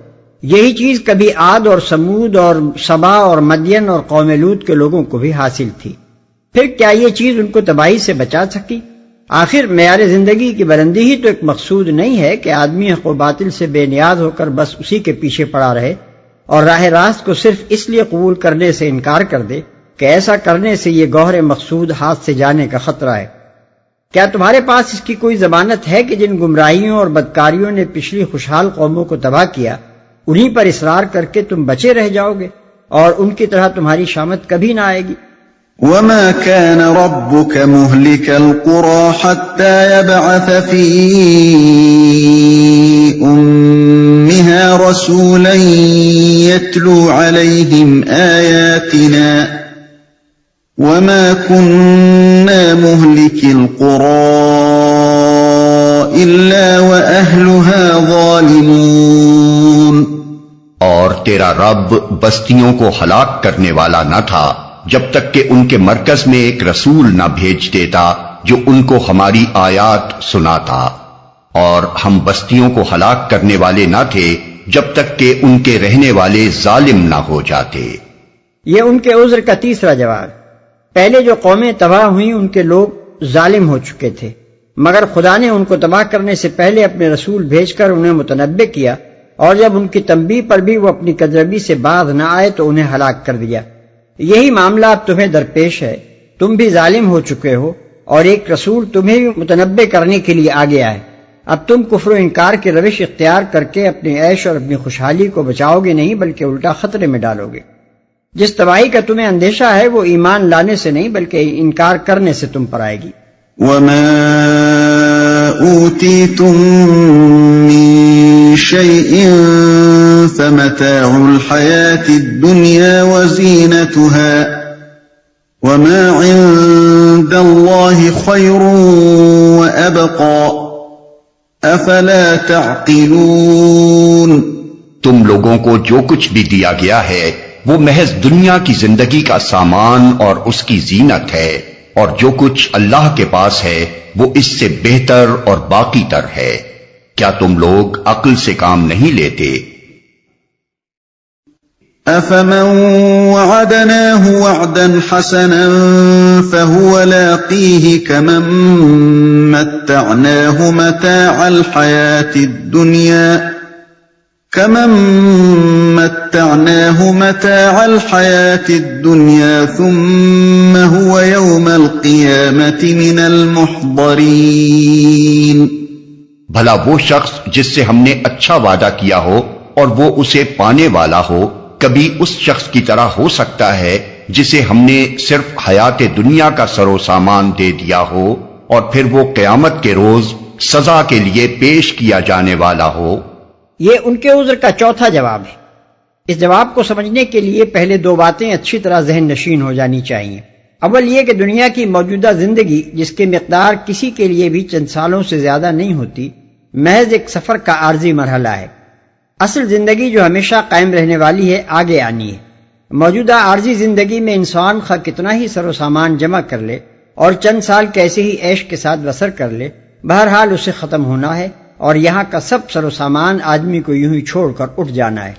یہی چیز کبھی عاد اور سمود اور سبا اور مدین اور قوم لوط کے لوگوں کو بھی حاصل تھی، پھر کیا یہ چیز ان کو تباہی سے بچا سکی؟ آخر معیار زندگی کی بلندی ہی تو ایک مقصود نہیں ہے کہ آدمی حق و باطل سے بے نیاز ہو کر بس اسی کے پیچھے پڑا رہے اور راہ راست کو صرف اس لیے قبول کرنے سے انکار کر دے کہ ایسا کرنے سے یہ گوہر مقصود ہاتھ سے جانے کا خطرہ ہے۔ کیا تمہارے پاس اس کی کوئی ضمانت ہے کہ جن گمراہیوں اور بدکاریوں نے پچھلی خوشحال قوموں کو تباہ کیا انہی پر اصرار کر کے تم بچے رہ جاؤ گے اور ان کی طرح تمہاری شامت کبھی نہ آئے گی؟ وَمَا كَانَ رَبُّكَ مُهْلِكَ الْقُرَى حَتَّى يَبْعَثَ فِي أُمِّهَا رَسُولًا يَتْلُو عَلَيْهِمْ آيَاتِنَا وَمَا كُنَّا مُهْلِكِي الْقُرَى إِلَّا وَأَهْلُهَا ظَالِمُونَ۔ اور تیرا رب بستیوں کو ہلاک کرنے والا نہ تھا جب تک کہ ان کے مرکز میں ایک رسول نہ بھیج دیتا جو ان کو ہماری آیات سناتا، اور ہم بستیوں کو ہلاک کرنے والے نہ تھے جب تک کہ ان کے رہنے والے ظالم نہ ہو جاتے۔ یہ ان کے عذر کا تیسرا جواب۔ پہلے جو قومیں تباہ ہوئیں ان کے لوگ ظالم ہو چکے تھے، مگر خدا نے ان کو تباہ کرنے سے پہلے اپنے رسول بھیج کر انہیں متنبع کیا، اور جب ان کی تنبیہ پر بھی وہ اپنی کذربی سے باز نہ آئے تو انہیں ہلاک کر دیا۔ یہی معاملہ اب تمہیں درپیش ہے، تم بھی ظالم ہو چکے ہو اور ایک رسول تمہیں بھی متنبع کرنے کے لیے آ گیا ہے۔ اب تم کفر و انکار کی روش اختیار کر کے اپنی عیش اور اپنی خوشحالی کو بچاؤ گے نہیں بلکہ الٹا خطرے میں ڈالو گے۔ جس تباہی کا تمہیں اندیشہ ہے وہ ایمان لانے سے نہیں بلکہ انکار کرنے سے تم پر آئے گی۔ وَمَا أُوتِيتُم مِّن شَيْءٍ فَمَتَاعُ الْحَيَاةِ الدُّنْيَا وَزِينَتُهَا وَمَا عِندَ اللَّهِ خَيْرٌ وَأَبْقَىٰ أَفَلَا تَعْقِلُونَ۔ تم لوگوں کو جو کچھ بھی دیا گیا ہے وہ محض دنیا کی زندگی کا سامان اور اس کی زینت ہے، اور جو کچھ اللہ کے پاس ہے وہ اس سے بہتر اور باقی تر ہے۔ کیا تم لوگ عقل سے کام نہیں لیتے؟ أَفَمَن وَعَدْنَاهُ وَعْدًا حَسَنًا فَهُوَ لَاقِيهِ كَمَن مَّتَّعْنَاهُ مَتَاعَ الْحَيَاةِ الدُّنْيَا ثُمَّ هُوَ يَوْمَ الْقِيَامَةِ مِنَ الْمُحْضَرِينَ۔ بھلا وہ شخص جس سے ہم نے اچھا وعدہ کیا ہو اور وہ اسے پانے والا ہو، کبھی اس شخص کی طرح ہو سکتا ہے جسے ہم نے صرف حیات دنیا کا سر و سامان دے دیا ہو اور پھر وہ قیامت کے روز سزا کے لیے پیش کیا جانے والا ہو؟ یہ ان کے عذر کا چوتھا جواب ہے۔ اس جواب کو سمجھنے کے لیے پہلے دو باتیں اچھی طرح ذہن نشین ہو جانی چاہیے۔ اول یہ کہ دنیا کی موجودہ زندگی، جس کی مقدار کسی کے لیے بھی چند سالوں سے زیادہ نہیں ہوتی، محض ایک سفر کا عارضی مرحلہ ہے۔ اصل زندگی جو ہمیشہ قائم رہنے والی ہے آگے آنی ہے۔ موجودہ عارضی زندگی میں انسان خواہ کتنا ہی سر و سامان جمع کر لے اور چند سال کیسے ہی عیش کے ساتھ بسر کر لے، بہرحال اسے ختم ہونا ہے اور یہاں کا سب سر و سامان آدمی کو یوں ہی چھوڑ کر اٹھ جانا ہے۔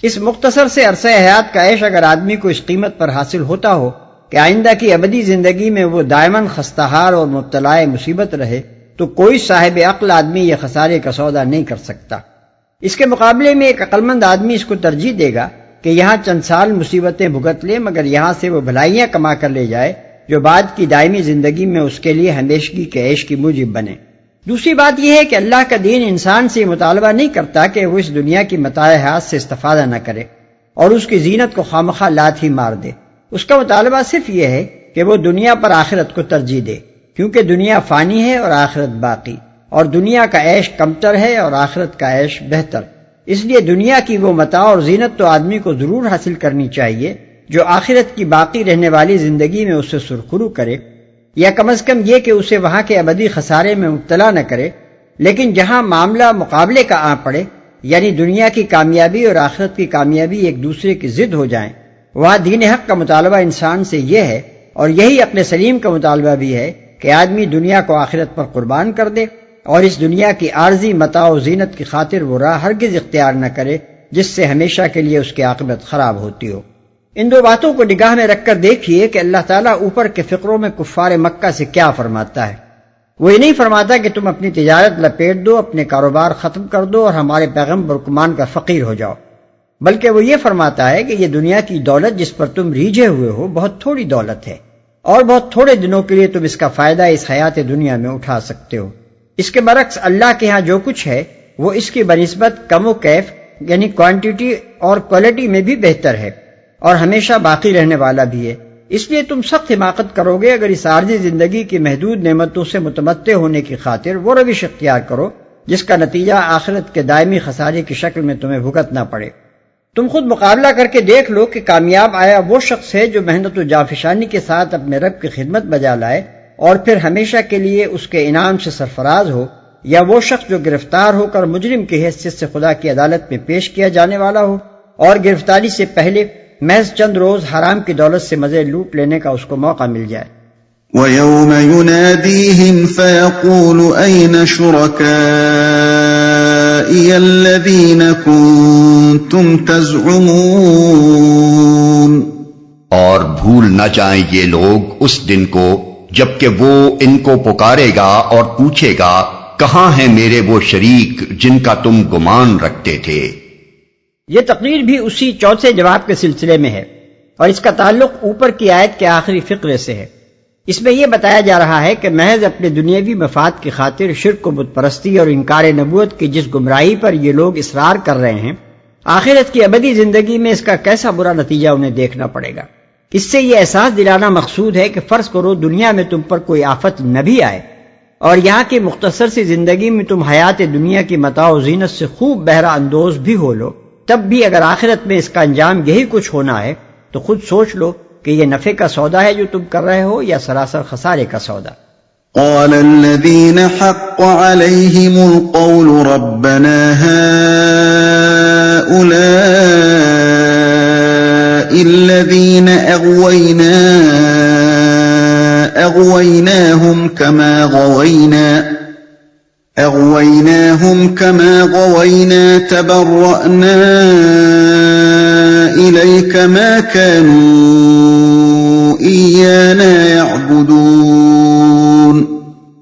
اس مختصر سے عرصہ حیات کا عیش اگر آدمی کو اس قیمت پر حاصل ہوتا ہو کہ آئندہ کی ابدی زندگی میں وہ دائماً خستہ حال اور مبتلا مصیبت رہے، تو کوئی صاحب عقل آدمی یہ خسارے کا سودا نہیں کر سکتا۔ اس کے مقابلے میں ایک عقلمند آدمی اس کو ترجیح دے گا کہ یہاں چند سال مصیبتیں بھگت لے، مگر یہاں سے وہ بھلائیاں کما کر لے جائے جو بعد کی دائمی زندگی میں اس کے لیے ہمیشگی کے عیش کی موجب بنے۔ دوسری بات یہ ہے کہ اللہ کا دین انسان سے مطالبہ نہیں کرتا کہ وہ اس دنیا کی متاع حیات سے استفادہ نہ کرے اور اس کی زینت کو خوامخواہ لات ہی مار دے۔ اس کا مطالبہ صرف یہ ہے کہ وہ دنیا پر آخرت کو ترجیح دے، کیونکہ دنیا فانی ہے اور آخرت باقی، اور دنیا کا عیش کمتر ہے اور آخرت کا عیش بہتر۔ اس لیے دنیا کی وہ متاع اور زینت تو آدمی کو ضرور حاصل کرنی چاہیے جو آخرت کی باقی رہنے والی زندگی میں اسے سرخرو کرے، یا کم از کم یہ کہ اسے وہاں کے ابدی خسارے میں مبتلا نہ کرے۔ لیکن جہاں معاملہ مقابلے کا آ پڑے، یعنی دنیا کی کامیابی اور آخرت کی کامیابی ایک دوسرے کی ضد ہو جائیں، وہاں دین حق کا مطالبہ انسان سے یہ ہے، اور یہی عقل سلیم کا مطالبہ بھی ہے، کہ آدمی دنیا کو آخرت پر قربان کر دے اور اس دنیا کی عارضی متاع و زینت کی خاطر وہ راہ ہرگز اختیار نہ کرے جس سے ہمیشہ کے لیے اس کی عاقبت خراب ہوتی ہو۔ ان دو باتوں کو نگاہ میں رکھ کر دیکھیے کہ اللہ تعالیٰ اوپر کے فقروں میں کفار مکہ سے کیا فرماتا ہے۔ وہ یہ نہیں فرماتا کہ تم اپنی تجارت لپیٹ دو، اپنے کاروبار ختم کر دو اور ہمارے پیغمبر کو مان کر فقیر ہو جاؤ، بلکہ وہ یہ فرماتا ہے کہ یہ دنیا کی دولت جس پر تم ریجھے ہوئے ہو بہت تھوڑی دولت ہے، اور بہت تھوڑے دنوں کے لیے تم اس کا فائدہ اس حیات دنیا میں اٹھا سکتے ہو۔ اس کے برعکس اللہ کے ہاں جو کچھ ہے وہ اس کی بنسبت کم و کیف، یعنی کوانٹیٹی اور کوالٹی میں بھی بہتر ہے اور ہمیشہ باقی رہنے والا بھی ہے۔ اس لیے تم سخت حماقت کرو گے اگر اس عارضی زندگی کی محدود نعمتوں سے متمتع ہونے کی خاطر وہ روش اختیار کرو جس کا نتیجہ آخرت کے دائمی خسارے کی شکل میں تمہیں بھگتنا پڑے۔ تم خود مقابلہ کر کے دیکھ لو کہ کامیاب آیا وہ شخص ہے جو محنت و جافشانی کے ساتھ اپنے رب کی خدمت بجا لائے اور پھر ہمیشہ کے لیے اس کے انعام سے سرفراز ہو، یا وہ شخص جو گرفتار ہو کر مجرم کی حیثیت سے خدا کی عدالت میں پیش کیا جانے والا ہو اور گرفتاری سے پہلے محض چند روز حرام کی دولت سے مزے لوٹ لینے کا اس کو موقع مل جائے۔ وَيَوْمَ يُنَادِيهِمْ فَيَقُولُ أَيْنَ شُرَكَائِيَ الَّذِينَ كُنتُمْ تَزْعُمُونَ۔ اور بھول نہ جائیں یہ لوگ اس دن کو جبکہ وہ ان کو پکارے گا اور پوچھے گا، کہاں ہیں میرے وہ شریک جن کا تم گمان رکھتے تھے؟ یہ تقریر بھی اسی چوتھے جواب کے سلسلے میں ہے اور اس کا تعلق اوپر کی آیت کے آخری فقرے سے ہے۔ اس میں یہ بتایا جا رہا ہے کہ محض اپنے دنیاوی مفاد کی خاطر شرک و بت پرستی اور انکار نبوت کی جس گمراہی پر یہ لوگ اصرار کر رہے ہیں، آخرت کی ابدی زندگی میں اس کا کیسا برا نتیجہ انہیں دیکھنا پڑے گا۔ اس سے یہ احساس دلانا مقصود ہے کہ فرض کرو دنیا میں تم پر کوئی آفت نہ بھی آئے اور یہاں کی مختصر سی زندگی میں تم حیات دنیا کی متاع و زینت سے خوب بہرہ اندوز بھی ہو لو، تب بھی اگر آخرت میں اس کا انجام یہی کچھ ہونا ہے تو خود سوچ لو کہ یہ نفع کا سودا ہے جو تم کر رہے ہو یا سراسر خسارے کا سودا۔ قال الذين حق عليهم القول ربنا هؤلاء الذين أغويناهم كما غوينا تبرأنا إليك ما كانوا إيانا يعبدون.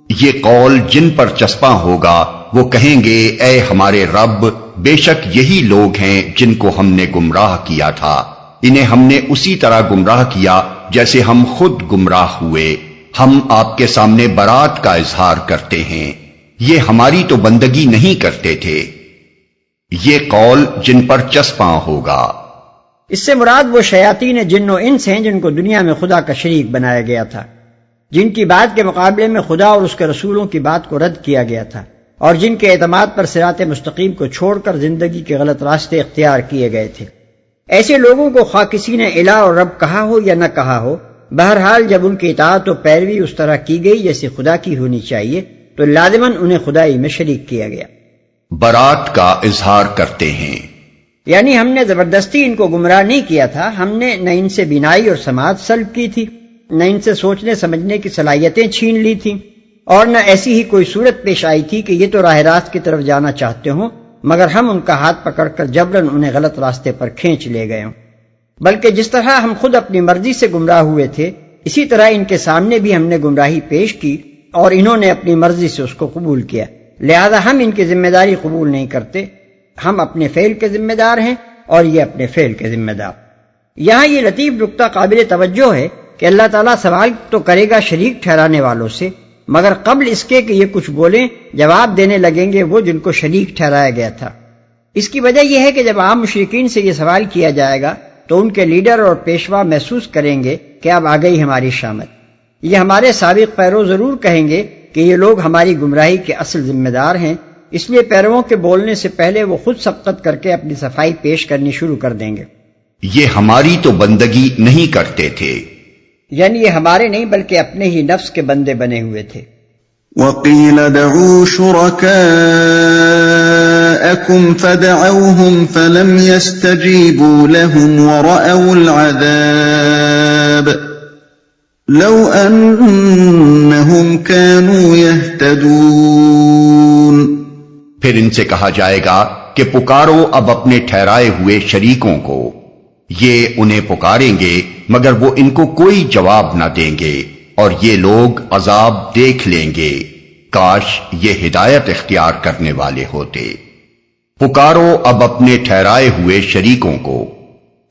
یہ قول جن پر چسپاں ہوگا وہ کہیں گے اے ہمارے رب، بے شک یہی لوگ ہیں جن کو ہم نے گمراہ کیا تھا، انہیں ہم نے اسی طرح گمراہ کیا جیسے ہم خود گمراہ ہوئے، ہم آپ کے سامنے برات کا اظہار کرتے ہیں، یہ ہماری تو بندگی نہیں کرتے تھے. یہ قول جن پر چسپاں ہوگا. اس سے مراد وہ شیاطین جن و انس ہیں جن کو دنیا میں خدا کا شریک بنایا گیا تھا، جن کی بات کے مقابلے میں خدا اور اس کے رسولوں کی بات کو رد کیا گیا تھا، اور جن کے اعتماد پر صراط مستقیم کو چھوڑ کر زندگی کے غلط راستے اختیار کیے گئے تھے. ایسے لوگوں کو خواہ کسی نے الہ اور رب کہا ہو یا نہ کہا ہو، بہرحال جب ان کی اطاعت و پیروی اس طرح کی گئی جیسے خدا کی ہونی چاہیے تو لازماً انہیں خدائی میں شریک کیا گیا. برات کا اظہار کرتے ہیں، یعنی ہم نے زبردستی ان کو گمراہ نہیں کیا تھا، ہم نے نہ ان سے بینائی اور سماعت سلب کی تھی، نہ ان سے سوچنے سمجھنے کی صلاحیتیں چھین لی تھیں، اور نہ ایسی ہی کوئی صورت پیش آئی تھی کہ یہ تو راہ راست کی طرف جانا چاہتے ہوں مگر ہم ان کا ہاتھ پکڑ کر جبراً انہیں غلط راستے پر کھینچ لے گئے ہوں. بلکہ جس طرح ہم خود اپنی مرضی سے گمراہ ہوئے تھے اسی طرح ان کے سامنے بھی ہم نے گمراہی پیش کی اور انہوں نے اپنی مرضی سے اس کو قبول کیا، لہذا ہم ان کی ذمہ داری قبول نہیں کرتے، ہم اپنے فعل کے ذمہ دار ہیں اور یہ اپنے فعل کے ذمہ دار. یہاں یہ لطیف نکتہ قابل توجہ ہے کہ اللہ تعالیٰ سوال تو کرے گا شریک ٹھہرانے والوں سے، مگر قبل اس کے کہ یہ کچھ بولیں جواب دینے لگیں گے وہ جن کو شریک ٹھہرایا گیا تھا. اس کی وجہ یہ ہے کہ جب عام مشرکین سے یہ سوال کیا جائے گا تو ان کے لیڈر اور پیشوا محسوس کریں گے کہ اب آ گئی ہماری شامت. یہ ہمارے سابق پیرو ضرور کہیں گے کہ یہ لوگ ہماری گمراہی کے اصل ذمہ دار ہیں، اس لیے پیرووں کے بولنے سے پہلے وہ خود سبقت کر کے اپنی صفائی پیش کرنی شروع کر دیں گے. یہ ہماری تو بندگی نہیں کرتے تھے، یعنی یہ ہمارے نہیں بلکہ اپنے ہی نفس کے بندے بنے ہوئے تھے. وَقِيلَ دَعُوا شُرَكَاءَكُمْ فَدَعَوْهُمْ فَلَمْ يَسْتَجِيبُوا لَهُمْ وَرَأَوُا الْعَذَابَ لَوْ أَنَّهُمْ كَانُوا يَهْتَدُونَ. پھر ان سے کہا جائے گا کہ پکارو اب اپنے ٹھہرائے ہوئے شریکوں کو، یہ انہیں پکاریں گے مگر وہ ان کو کوئی جواب نہ دیں گے اور یہ لوگ عذاب دیکھ لیں گے، کاش یہ ہدایت اختیار کرنے والے ہوتے. پکارو اب اپنے ٹھہرائے ہوئے شریکوں کو،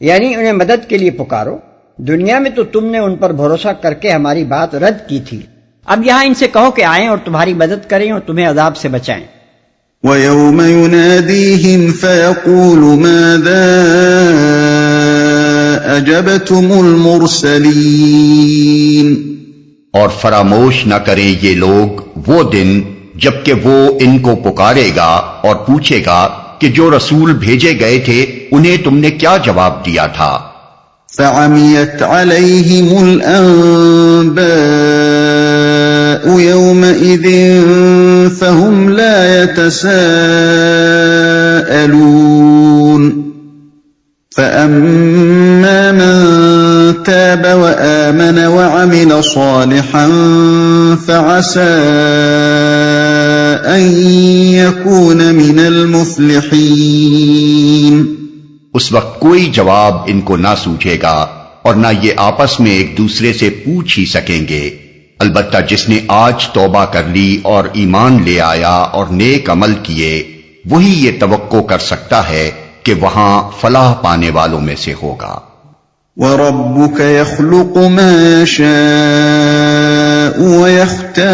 یعنی انہیں مدد کے لیے پکارو. دنیا میں تو تم نے ان پر بھروسہ کر کے ہماری بات رد کی تھی، اب یہاں ان سے کہو کہ آئیں اور تمہاری مدد کریں اور تمہیں عذاب سے بچائیں. وَيَوْمَ يُنَادِيهِمْ فَيَقُولُ مَاذَا أَجَبْتُمُ الْمُرْسَلِينَ. اور فراموش نہ کریں یہ لوگ وہ دن جبکہ وہ ان کو پکارے گا اور پوچھے گا کہ جو رسول بھیجے گئے تھے انہیں تم نے کیا جواب دیا تھا. فَعَمِيَتْ عَلَيْهِمُ الْأَنبَاءُ يَوْمَئِذٍ فَهُمْ لَا يَتَسَاءَلُونَ. فَأَمَّا مَن تَابَ وَآمَنَ وَعَمِلَ صَالِحًا فَعَسَىٰ أَن يَكُونَ مِنَ الْمُفْلِحِينَ. اس وقت کوئی جواب ان کو نہ سوچے گا اور نہ یہ آپس میں ایک دوسرے سے پوچھ ہی سکیں گے، البتہ جس نے آج توبہ کر لی اور ایمان لے آیا اور نیک عمل کیے وہی یہ توقع کر سکتا ہے کہ وہاں فلاح پانے والوں میں سے ہوگا. وَرَبُّكَ يَخْلُقُ مَا يَشَاءُ وَيَخْتَارُ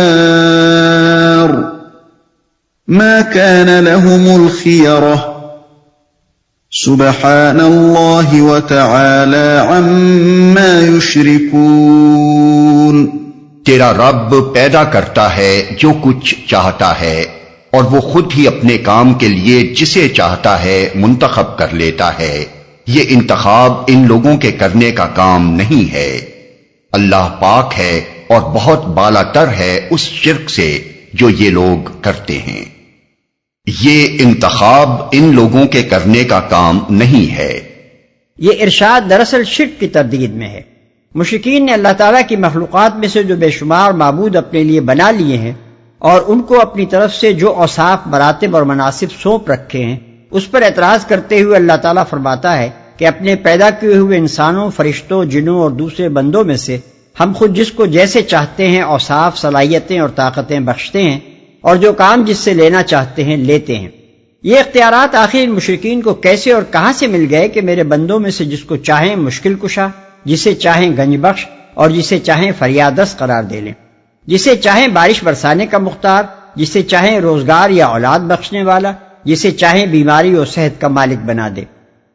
مَا كَانَ لَهُمُ الْخِيَرَةُ سُبْحَانَ اللَّهِ وَتَعَالَى عَمَّا يُشْرِكُونَ. تیرا رب پیدا کرتا ہے جو کچھ چاہتا ہے اور وہ خود ہی اپنے کام کے لیے جسے چاہتا ہے منتخب کر لیتا ہے، یہ انتخاب ان لوگوں کے کرنے کا کام نہیں ہے. اللہ پاک ہے اور بہت بالا تر ہے اس شرک سے جو یہ لوگ کرتے ہیں. یہ انتخاب ان لوگوں کے کرنے کا کام نہیں ہے. یہ ارشاد دراصل شرک کی تردید میں ہے. مشرکین نے اللہ تعالیٰ کی مخلوقات میں سے جو بے شمار معبود اپنے لیے بنا لیے ہیں اور ان کو اپنی طرف سے جو اوصاف، مراتب اور مناصب سونپ رکھے ہیں اس پر اعتراض کرتے ہوئے اللہ تعالیٰ فرماتا ہے کہ اپنے پیدا کیے ہوئے انسانوں، فرشتوں، جنوں اور دوسرے بندوں میں سے ہم خود جس کو جیسے چاہتے ہیں اوصاف، صلاحیتیں اور طاقتیں بخشتے ہیں، اور جو کام جس سے لینا چاہتے ہیں لیتے ہیں۔ یہ اختیارات آخر ان مشرکین کو کیسے اور کہاں سے مل گئے کہ میرے بندوں میں سے جس کو چاہیں مشکل کشا، جسے چاہیں گنج بخش اور جسے چاہیں فریادرس قرار دے لیں، جسے چاہیں بارش برسانے کا مختار، جسے چاہیں روزگار یا اولاد بخشنے والا، جسے چاہیں بیماری اور صحت کا مالک بنا دے،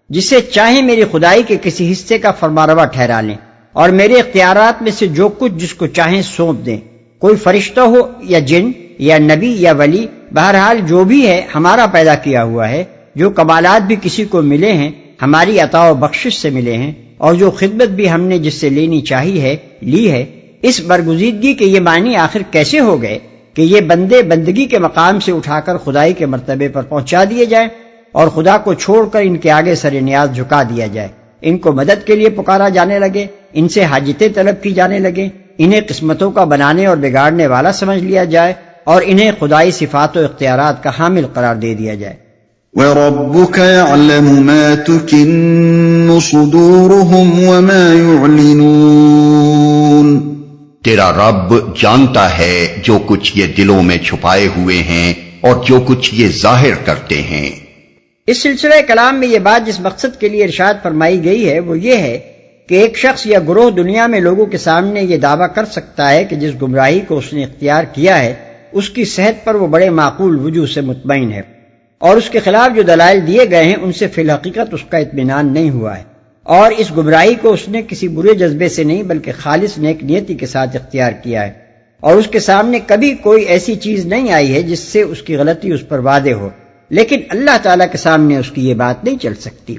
جسے چاہیں میری خدائی کے کسی حصے کا فرمانروا ٹھہرا لیں، اور میرے اختیارات میں سے جو کچھ جس کو چاہیں سونپ دیں۔ کوئی فرشتہ ہو یا جن یا نبی یا ولی، بہرحال جو بھی ہے ہمارا پیدا کیا ہوا ہے۔ جو کمالات بھی کسی کو ملے ہیں ہماری عطا و بخشش سے ملے ہیں، اور جو خدمت بھی ہم نے جس سے لینی چاہی ہے لی ہے۔ اس برگزیدگی کے یہ معنی آخر کیسے ہو گئے کہ یہ بندے بندگی کے مقام سے اٹھا کر خدائی کے مرتبے پر پہنچا دیے جائیں، اور خدا کو چھوڑ کر ان کے آگے سر نیاز جھکا دیا جائے، ان کو مدد کے لیے پکارا جانے لگے، ان سے حاجتیں طلب کی جانے لگے، انہیں قسمتوں کا بنانے اور بگاڑنے والا سمجھ لیا جائے، اور انہیں خدائی صفات و اختیارات کا حامل قرار دے دیا جائے۔ وَرَبُّكَ يَعْلَمُ مَا تُكِنُّ صُدُورُهُمْ وَمَا يُعْلِنُونَ، تیرا رب جانتا ہے جو کچھ یہ دلوں میں چھپائے ہوئے ہیں اور جو کچھ یہ ظاہر کرتے ہیں۔ اس سلسلہ کلام میں یہ بات جس مقصد کے لیے ارشاد فرمائی گئی ہے وہ یہ ہے کہ ایک شخص یا گروہ دنیا میں لوگوں کے سامنے یہ دعویٰ کر سکتا ہے کہ جس گمراہی کو اس نے اختیار کیا ہے اس کی صحت پر وہ بڑے معقول وجوہ سے مطمئن ہے، اور اس کے خلاف جو دلائل دیے گئے ہیں ان سے فی الحقیقت اس کا اطمینان نہیں ہوا ہے، اور اس گمراہی کو اس نے کسی برے جذبے سے نہیں بلکہ خالص نیک نیتی کے ساتھ اختیار کیا ہے، اور اس کے سامنے کبھی کوئی ایسی چیز نہیں آئی ہے جس سے اس کی غلطی اس پر واضح ہو، لیکن اللہ تعالیٰ کے سامنے اس کی یہ بات نہیں چل سکتی۔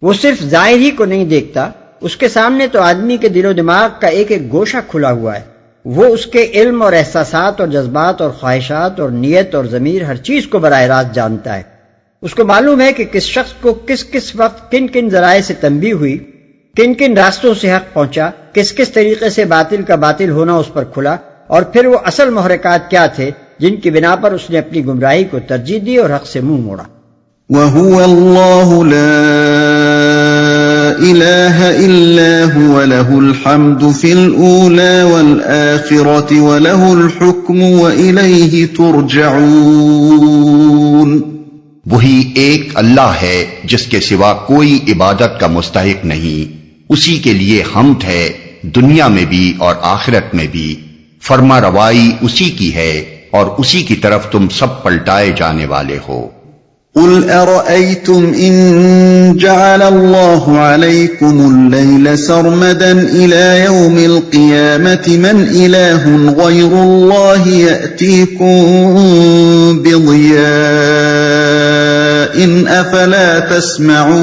وہ صرف ظاہر ہی کو نہیں دیکھتا، اس کے سامنے تو آدمی کے دل و دماغ کا ایک ایک گوشہ کھلا ہوا ہے، وہ اس کے علم اور احساسات اور جذبات اور خواہشات اور نیت اور ضمیر ہر چیز کو براہ راست جانتا ہے۔ اس کو معلوم ہے کہ کس شخص کو کس کس وقت کن کن ذرائع سے تنبیہ ہوئی، کن کن راستوں سے حق پہنچا، کس کس طریقے سے باطل کا باطل ہونا اس پر کھلا، اور پھر وہ اصل محرکات کیا تھے جن کی بنا پر اس نے اپنی گمراہی کو ترجیح دی اور حق سے منہ موڑا۔ وَهُوَ اللَّهُ لَا إِلَٰهَ إِلَّا هُوَ لَهُ الْحَمْدُ فِي الْأُولَىٰ وَالْآخِرَةِ وَلَهُ الْحُكْمُ وَإِلَيْهِ تُرْجَعُونَ۔ وہی ایک اللہ ہے جس کے سوا کوئی عبادت کا مستحق نہیں، اسی کے لیے حمد ہے دنیا میں بھی اور آخرت میں بھی، فرما روائی اسی کی ہے اور اسی کی طرف تم سب پلٹائے جانے والے ہو۔ قُلْ أَرَأَيْتُمْ إِن جَعَلَ اللَّهُ عَلَيْكُمُ اللَّيْلَ سَرْمَدًا إِلَى يَوْمِ الْقِيَامَةِ مَنْ إِلَٰهٌ غَيْرُ اللَّهِ يَأْتِيكُم بِضِيَاءٍ أَفَلَا تَسْمَعُونَ۔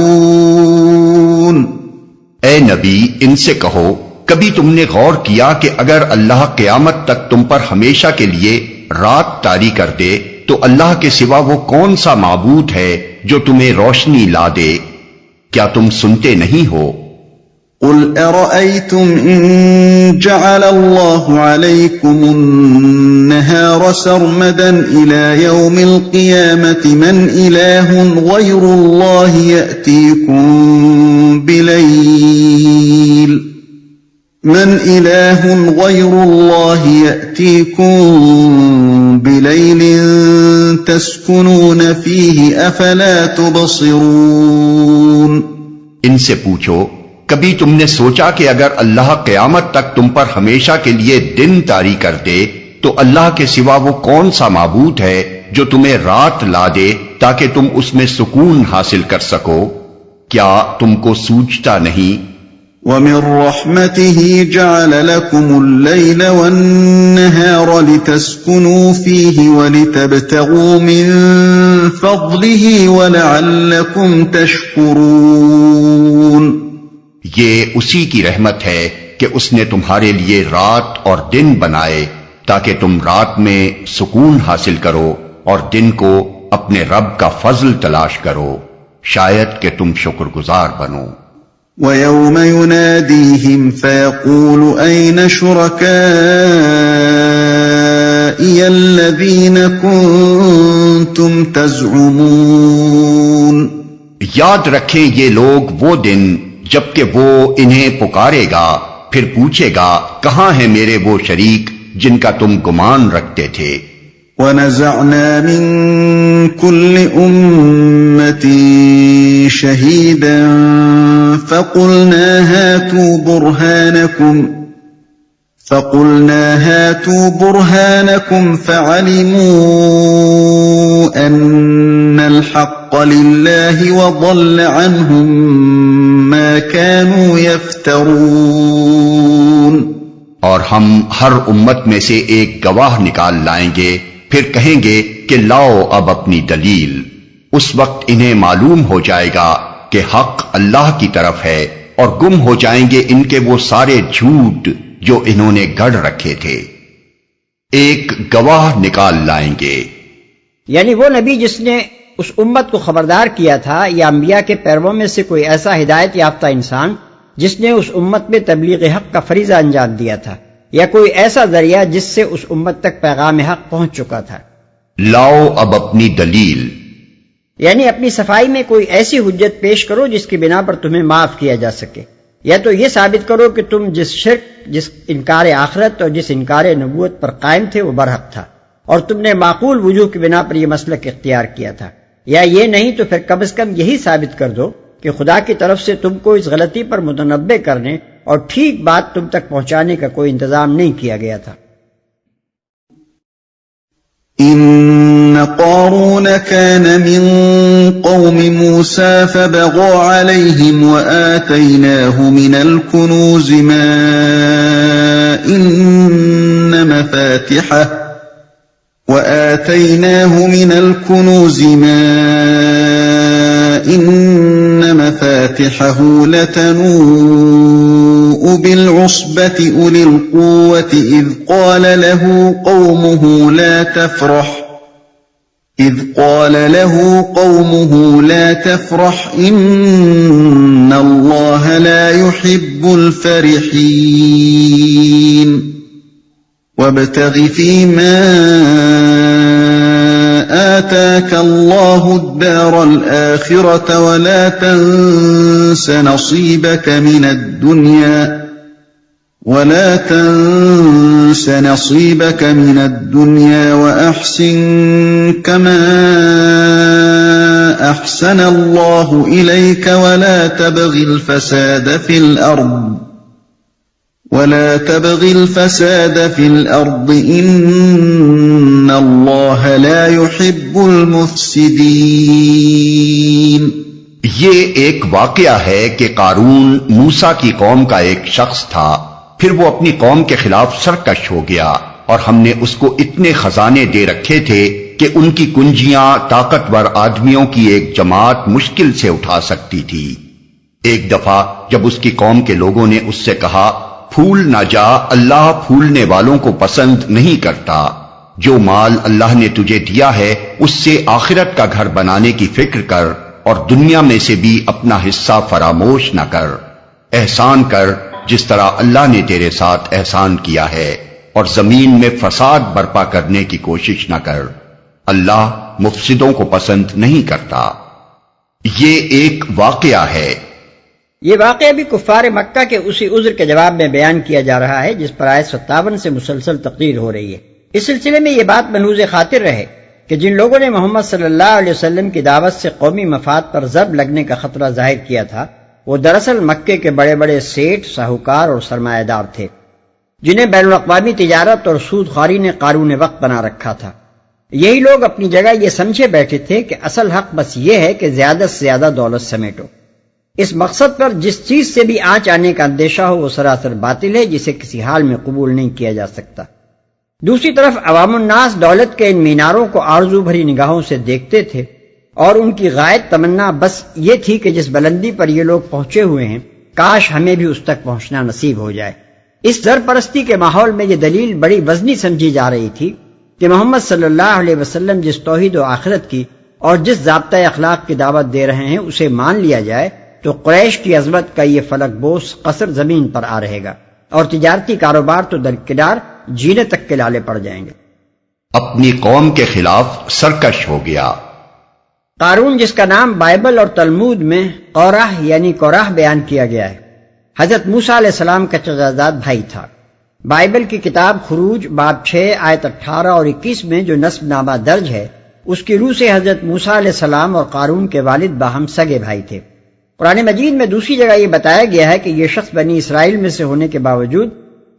اے نبی ان سے کہو، کبھی تم نے غور کیا کہ اگر اللہ قیامت تک تم پر ہمیشہ کے لیے رات طاری کر دے تو اللہ کے سوا وہ کون سا معبود ہے جو تمہیں روشنی لا دے؟ کیا تم سنتے نہیں ہو؟ قُلْ أَرَأَيْتُمْ إِن جَعَلَ اللَّهُ عَلَيْكُمُ النَّهَارَ سَرْمَدًا إِلَى يَوْمِ الْقِيَامَةِ مَنْ إِلَٰهٌ غَيْرُ اللَّهِ يَأْتِيكُم بِلَيْلٍ تَسْكُنُونَ فِيهِ أَفَلَا تُبْصِرُونَ۔ ان سے پوچھو، کبھی تم نے سوچا کہ اگر اللہ قیامت تک تم پر ہمیشہ کے لیے دن طاری کر دے تو اللہ کے سوا وہ کون سا معبود ہے جو تمہیں رات لا دے تاکہ تم اس میں سکون حاصل کر سکو؟ کیا تم کو سوچتا نہیں؟ وَمِن رَّحْمَتِهِ جَعَلَ لَكُمُ اللَّيْلَ وَالنَّهَارَ لِتَسْكُنُوا فِيهِ وَلِتَبْتَغُوا مِن فَضْلِهِ وَلَعَلَّكُمْ تَشْكُرُونَ۔ یہ اسی کی رحمت ہے کہ اس نے تمہارے لیے رات اور دن بنائے تاکہ تم رات میں سکون حاصل کرو اور دن کو اپنے رب کا فضل تلاش کرو، شاید کہ تم شکر گزار بنو۔ وَيَوْمَ يُنَادِيهِمْ فَيَقُولُ أَيْنَ شُرَكَائِيَ الَّذِينَ كُنتُمْ تَزْعُمُونَ۔ یاد رکھیں یہ لوگ وہ دن جبکہ وہ انہیں پکارے گا، پھر پوچھے گا کہاں ہیں میرے وہ شریک جن کا تم گمان رکھتے تھے۔ وَنَزَعْنَا مِن كُلِّ أُمَّةٍ شَهِيدًا فَقُلْنَا هَاتُوا بُرْهَانَكُمْ فَعَلِمُوا أَنَّ الْحَقَّ لِلَّهِ وَضَلَّ عَنْهُمْ مَا كَانُوا يَفْتَرُونَ۔ اور ہم ہر امت میں سے ایک گواہ نکال لائیں گے، پھر کہیں گے کہ لاؤ اب اپنی دلیل۔ اس وقت انہیں معلوم ہو جائے گا کہ حق اللہ کی طرف ہے، اور گم ہو جائیں گے ان کے وہ سارے جھوٹ جو انہوں نے گڑھ رکھے تھے۔ ایک گواہ نکال لائیں گے، یعنی وہ نبی جس نے اس امت کو خبردار کیا تھا، یا انبیاء کے پیرووں میں سے کوئی ایسا ہدایت یافتہ انسان جس نے اس امت میں تبلیغ حق کا فریضہ انجام دیا تھا، یا کوئی ایسا ذریعہ جس سے اس امت تک پیغام حق پہنچ چکا تھا۔ لاؤ اب اپنی دلیل، یعنی اپنی صفائی میں کوئی ایسی حجت پیش کرو جس کی بنا پر تمہیں معاف کیا جا سکے، یا تو یہ ثابت کرو کہ تم جس شرک، جس انکار آخرت اور جس انکار نبوت پر قائم تھے وہ برحق تھا، اور تم نے معقول وجوہ کی بنا پر یہ مسلک اختیار کیا تھا، یا یہ نہیں تو پھر کم از کم یہی ثابت کر دو کہ خدا کی طرف سے تم کو اس غلطی پر متنبہ کرنے اور ٹھیک بات تم تک پہنچانے کا کوئی انتظام نہیں کیا گیا تھا۔ إن قارون كان من قوم موسى فبغى عليهم وآتيناه من الكنوز ما إن مفاتحه لتنوء بالعصبة أولي القوة إذ قال له قومه لا تفرح إن الله لا يحب الفرحين وابتغ فيما آتاك الله الدار الآخرة ولا تنس نصيبك من الدنيا وأحسن كما أحسن الله إليك ولا تبغ الفساد في الأرض إن الله لا يحب المفسدين۔ یہ ایک واقعہ ہے کہ قارون موسیٰ کی قوم کا ایک شخص تھا، پھر وہ اپنی قوم کے خلاف سرکش ہو گیا، اور ہم نے اس کو اتنے خزانے دے رکھے تھے کہ ان کی کنجیاں طاقتور آدمیوں کی ایک جماعت مشکل سے اٹھا سکتی تھی۔ ایک دفعہ جب اس کی قوم کے لوگوں نے اس سے کہا پھول نہ جا، اللہ پھولنے والوں کو پسند نہیں کرتا، جو مال اللہ نے تجھے دیا ہے اس سے آخرت کا گھر بنانے کی فکر کر، اور دنیا میں سے بھی اپنا حصہ فراموش نہ کر، احسان کر جس طرح اللہ نے تیرے ساتھ احسان کیا ہے، اور زمین میں فساد برپا کرنے کی کوشش نہ کر، اللہ مفسدوں کو پسند نہیں کرتا۔ یہ ایک واقعہ ہے۔ یہ واقعہ بھی کفار مکہ کے اسی عذر کے جواب میں بیان کیا جا رہا ہے جس پر آیت 57 سے مسلسل تقریر ہو رہی ہے۔ اس سلسلے میں یہ بات ملحوظ خاطر رہے کہ جن لوگوں نے محمد صلی اللہ علیہ وسلم کی دعوت سے قومی مفاد پر ضرب لگنے کا خطرہ ظاہر کیا تھا، وہ دراصل مکے کے بڑے بڑے سیٹھ، ساہوکار اور سرمایہ دار تھے، جنہیں بین الاقوامی تجارت اور سود خواری نے قارون وقت بنا رکھا تھا۔ یہی لوگ اپنی جگہ یہ سمجھے بیٹھے تھے کہ اصل حق بس یہ ہے کہ زیادہ سے زیادہ دولت سمیٹو۔ اس مقصد پر جس چیز سے بھی آنچ آنے کا اندیشہ ہو وہ سراسر باطل ہے، جسے کسی حال میں قبول نہیں کیا جا سکتا۔ دوسری طرف عوام الناس دولت کے ان میناروں کو آرزو بھری نگاہوں سے دیکھتے تھے، اور ان کی غائب تمنا بس یہ تھی کہ جس بلندی پر یہ لوگ پہنچے ہوئے ہیں کاش ہمیں بھی اس تک پہنچنا نصیب ہو جائے۔ اس زر پرستی کے ماحول میں یہ دلیل بڑی وزنی سمجھی جا رہی تھی کہ محمد صلی اللہ علیہ وسلم جس توحید و آخرت کی اور جس ضابطۂ اخلاق کی دعوت دے رہے ہیں اسے مان لیا جائے تو قریش کی عظمت کا یہ فلک بوس قصر زمین پر آ رہے گا، اور تجارتی کاروبار تو درکنار جینے تک کے لالے پڑ جائیں گے۔ اپنی قوم کے خلاف سرکش ہو گیا۔ قارون جس کا نام بائبل اور تلمود میں قورح یعنی کوراہ بیان کیا گیا ہے، حضرت موسیٰ علیہ السلام کا چچازاد بھائی تھا۔ بائبل کی کتاب خروج باب 6 آیت 18 اور 21 میں جو نسب نامہ درج ہے، اس کی روح سے حضرت موسیٰ علیہ السلام اور قارون کے والد باہم سگے بھائی تھے۔ قرآن مجید میں دوسری جگہ یہ بتایا گیا ہے کہ یہ شخص بنی اسرائیل میں سے ہونے کے باوجود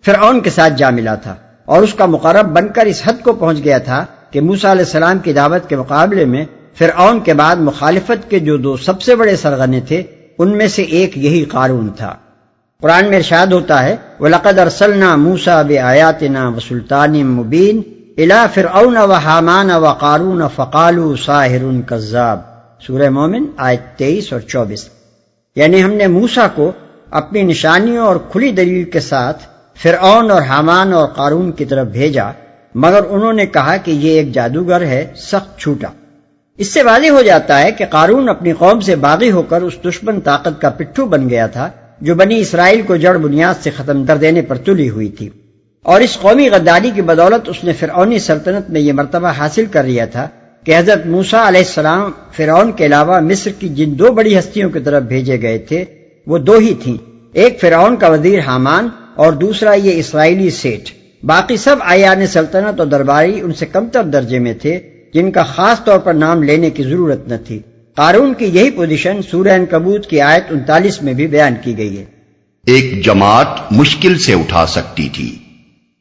فرعون کے ساتھ جا ملا تھا اور اس کا مقرب بن کر اس حد کو پہنچ گیا تھا کہ موسیٰ علیہ السلام کی دعوت کے مقابلے میں فرعون کے بعد مخالفت کے جو 2 سب سے بڑے سرغنے تھے ان میں سے ایک یہی قارون تھا۔ قرآن میں ارشاد ہوتا ہے وَلَقَدْ أَرْسَلْنَا مُوسَىٰ بِآيَاتِنَا وَسُلْطَانٍ مُّبِينٍ إِلَىٰ فِرْعَوْنَ وَحَامَانَ وَقَارُونَ فَقَالُوا سَاحِرٌ كَذَّابٌ، سورہ مومن آیت 23 اور 24۔ یعنی ہم نے موسیٰ کو اپنی نشانیوں اور کھلی دلیل کے ساتھ فرعون اور حامان اور قارون کی طرف بھیجا، مگر انہوں نے کہا کہ یہ ایک جادوگر ہے، سخت چھوٹا۔ اس سے واضح ہو جاتا ہے کہ قارون اپنی قوم سے باغی ہو کر اس دشمن طاقت کا پٹھو بن گیا تھا جو بنی اسرائیل کو جڑ بنیاد سے ختم کر دینے پر تلی ہوئی تھی، اور اس قومی غداری کی بدولت اس نے فرعونی سلطنت میں یہ مرتبہ حاصل کر لیا تھا کہ حضرت موسیٰ علیہ السلام فرعون کے علاوہ مصر کی جن 2 بڑی ہستیوں کی طرف بھیجے گئے تھے وہ 2 ہی تھیں، ایک فرعون کا وزیر حامان اور دوسرا یہ اسرائیلی سیٹھ۔ باقی سب اعیان سلطنت اور درباری ان سے کمتر درجے میں تھے جن کا خاص طور پر نام لینے کی ضرورت نہ تھی۔ قارون کی یہی پوزیشن سورہ عنکبوت کی آیت 39 میں بھی بیان کی گئی ہے۔ ایک جماعت مشکل سے اٹھا سکتی تھی۔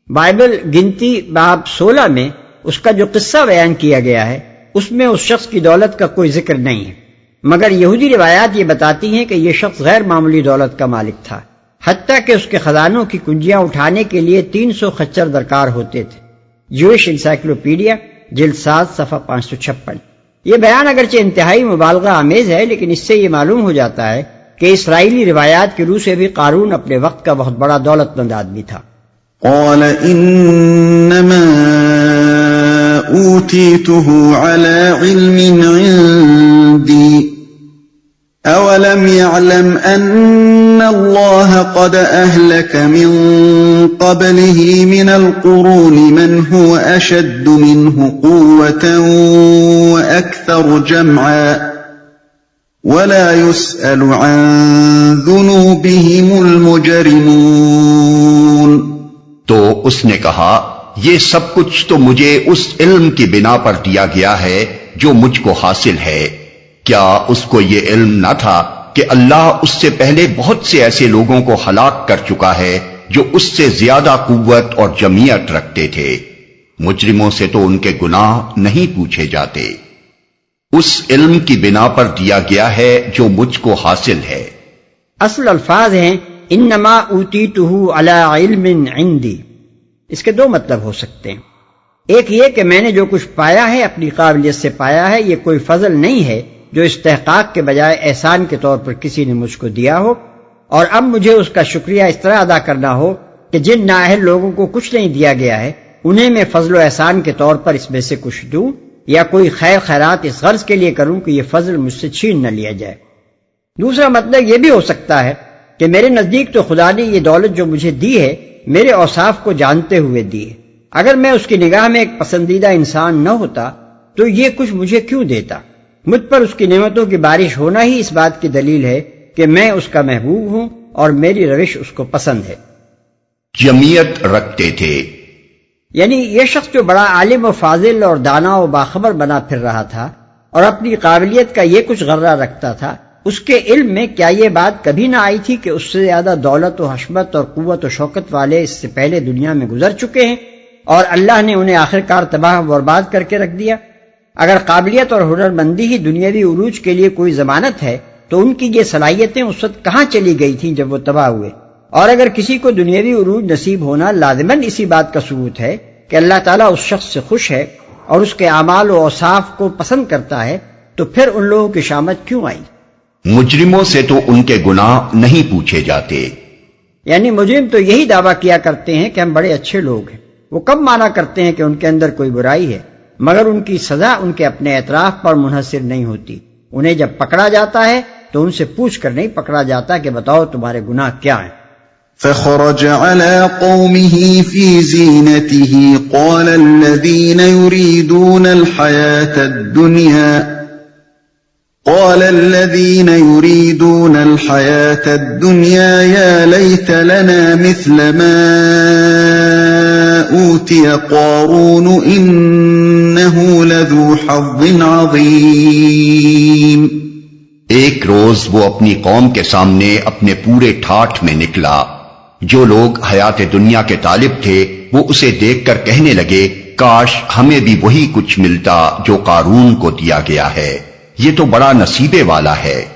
بائبل گنتی باب 16 میں اس کا جو قصہ بیان کیا گیا ہے اس میں اس شخص کی دولت کا کوئی ذکر نہیں ہے، مگر یہودی روایات یہ بتاتی ہیں کہ یہ شخص غیر معمولی دولت کا مالک تھا، حتیٰ کہ اس کے خزانوں کی کنجیاں اٹھانے کے لیے 300 خچر درکار ہوتے تھے۔ جوش انسائکلوپیڈیا جلد 7 صفحہ 556۔ یہ بیان اگرچہ انتہائی مبالغہ آمیز ہے، لیکن اس سے یہ معلوم ہو جاتا ہے کہ اسرائیلی روایات کی روح سے بھی قارون اپنے وقت کا بہت بڑا دولت مند آدمی تھا۔ قال انما اوتیته على علم عندي اولم يعلم ان الله قد اهلك من قبله من القرون من هو اشد منه قوة واكثر جمعا ولا يسأل عن ذنوبهم المجرمون۔ تو اس نے کہا یہ سب کچھ تو مجھے اس علم کی بنا پر دیا گیا ہے جو مجھ کو حاصل ہے۔ کیا اس کو یہ علم نہ تھا کہ اللہ اس سے پہلے بہت سے ایسے لوگوں کو ہلاک کر چکا ہے جو اس سے زیادہ قوت اور جمعیت رکھتے تھے؟ مجرموں سے تو ان کے گناہ نہیں پوچھے جاتے۔ اس علم کی بنا پر دیا گیا ہے جو مجھ کو حاصل ہے۔ اصل الفاظ ہیں انما اوتیتہ علی علم عندی۔ اس کے 2 مطلب ہو سکتے ہیں۔ ایک یہ کہ میں نے جو کچھ پایا ہے اپنی قابلیت سے پایا ہے، یہ کوئی فضل نہیں ہے جو استحقاق کے بجائے احسان کے طور پر کسی نے مجھ کو دیا ہو، اور اب مجھے اس کا شکریہ اس طرح ادا کرنا ہو کہ جن نااہل لوگوں کو کچھ نہیں دیا گیا ہے انہیں میں فضل و احسان کے طور پر اس میں سے کچھ دوں، یا کوئی خیر خیرات اس غرض کے لیے کروں کہ یہ فضل مجھ سے چھین نہ لیا جائے۔ دوسرا مطلب یہ بھی ہو سکتا ہے کہ میرے نزدیک تو خدا نے یہ دولت جو مجھے دی ہے میرے اوصاف کو جانتے ہوئے دی ہے۔ اگر میں اس کی نگاہ میں ایک پسندیدہ انسان نہ ہوتا تو یہ کچھ مجھے کیوں دیتا؟ مجھ پر اس کی نعمتوں کی بارش ہونا ہی اس بات کی دلیل ہے کہ میں اس کا محبوب ہوں اور میری روش اس کو پسند ہے۔ جمعیت رکھتے تھے، یعنی یہ شخص جو بڑا عالم و فاضل اور دانا و باخبر بنا پھر رہا تھا اور اپنی قابلیت کا یہ کچھ غرہ رکھتا تھا، اس کے علم میں کیا یہ بات کبھی نہ آئی تھی کہ اس سے زیادہ دولت و حشمت اور قوت و شوکت والے اس سے پہلے دنیا میں گزر چکے ہیں اور اللہ نے انہیں آخرکار تباہ و برباد کر کے رکھ دیا؟ اگر قابلیت اور ہنرمندی ہی دنیاوی عروج کے لیے کوئی ضمانت ہے تو ان کی یہ صلاحیتیں اس وقت کہاں چلی گئی تھیں جب وہ تباہ ہوئے؟ اور اگر کسی کو دنیاوی عروج نصیب ہونا لازماً اسی بات کا ثبوت ہے کہ اللہ تعالیٰ اس شخص سے خوش ہے اور اس کے اعمال و اوصاف کو پسند کرتا ہے، تو پھر ان لوگوں کی شامت کیوں آئی؟ مجرموں سے تو ان کے گناہ نہیں پوچھے جاتے۔ یعنی مجرم تو یہی دعویٰ کیا کرتے ہیں کہ ہم بڑے اچھے لوگ ہیں، وہ کب مانا کرتے ہیں کہ ان کے اندر کوئی برائی ہے، مگر ان کی سزا ان کے اپنے اعتراف پر منحصر نہیں ہوتی۔ انہیں جب پکڑا جاتا ہے تو ان سے پوچھ کر نہیں پکڑا جاتا کہ بتاؤ تمہارے گناہ کیا ہیں۔ فخرج على قومه في زينته قال الذين يريدون الحياة الدنيا قال الذين يريدون الحياة الدنيا يا ليت لنا مثل ما أوتي قارون إنه لذو حظ عظيم۔ ایک روز وہ اپنی قوم کے سامنے اپنے پورے ٹھاٹھ میں نکلا۔ جو لوگ حیات دنیا کے طالب تھے وہ اسے دیکھ کر کہنے لگے کاش ہمیں بھی وہی کچھ ملتا جو قارون کو دیا گیا ہے، یہ تو بڑا نصیبے والا ہے۔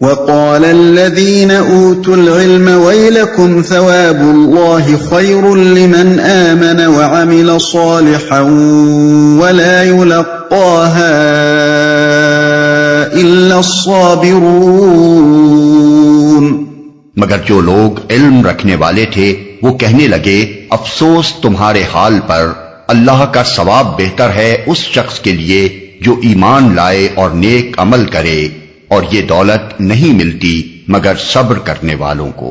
وقال الذين أوتوا العلم ويلكم ثواب الله خير لمن آمن وعمل صالحا ولا يلقاها إلا الصابرون۔ مگر جو لوگ علم رکھنے والے تھے وہ کہنے لگے افسوس تمہارے حال پر، اللہ کا ثواب بہتر ہے اس شخص کے لیے جو ایمان لائے اور نیک عمل کرے، اور یہ دولت نہیں ملتی مگر صبر کرنے والوں کو۔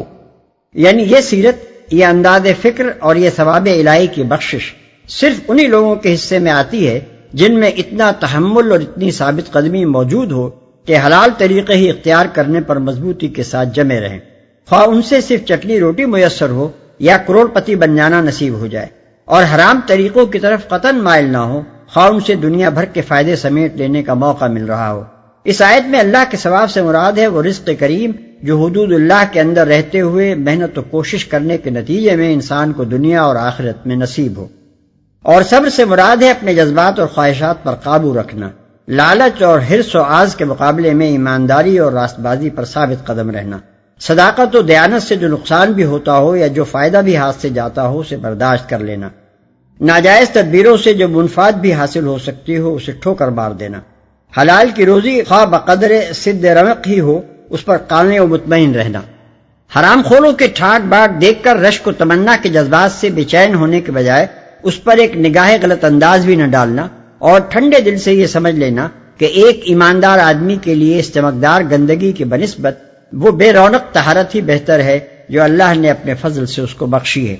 یعنی یہ سیرت، یہ انداز فکر اور یہ ثواب الہی کی بخشش صرف انہی لوگوں کے حصے میں آتی ہے جن میں اتنا تحمل اور اتنی ثابت قدمی موجود ہو کہ حلال طریقے ہی اختیار کرنے پر مضبوطی کے ساتھ جمے رہیں، خواہ ان سے صرف چٹنی روٹی میسر ہو یا کروڑ پتی بن جانا نصیب ہو جائے، اور حرام طریقوں کی طرف قطعاً مائل نہ ہو، خواہ ان سے دنیا بھر کے فائدے سمیٹ لینے کا موقع مل رہا ہو۔ اس آیت میں اللہ کے ثواب سے مراد ہے وہ رزق کریم جو حدود اللہ کے اندر رہتے ہوئے محنت و کوشش کرنے کے نتیجے میں انسان کو دنیا اور آخرت میں نصیب ہو، اور صبر سے مراد ہے اپنے جذبات اور خواہشات پر قابو رکھنا، لالچ اور حرص و آز کے مقابلے میں ایمانداری اور راست بازی پر ثابت قدم رہنا، صداقت و دیانت سے جو نقصان بھی ہوتا ہو یا جو فائدہ بھی ہاتھ سے جاتا ہو اسے برداشت کر لینا، ناجائز تدبیروں سے جو منفعت بھی حاصل ہو سکتی ہو اسے ٹھوکر مار دینا، حلال کی روزی خواہ بقدر سد رمق ہی ہو اس پر قانع و مطمئن رہنا، حرام خوروں کے ٹھاٹ باٹ دیکھ کر رشک و تمنا کے جذبات سے بے چین ہونے کے بجائے اس پر ایک نگاہ غلط انداز بھی نہ ڈالنا، اور ٹھنڈے دل سے یہ سمجھ لینا کہ ایک ایماندار آدمی کے لیے اس چمکدار گندگی کی بنسبت وہ بے رونق طہارت ہی بہتر ہے جو اللہ نے اپنے فضل سے اس کو بخشی ہے۔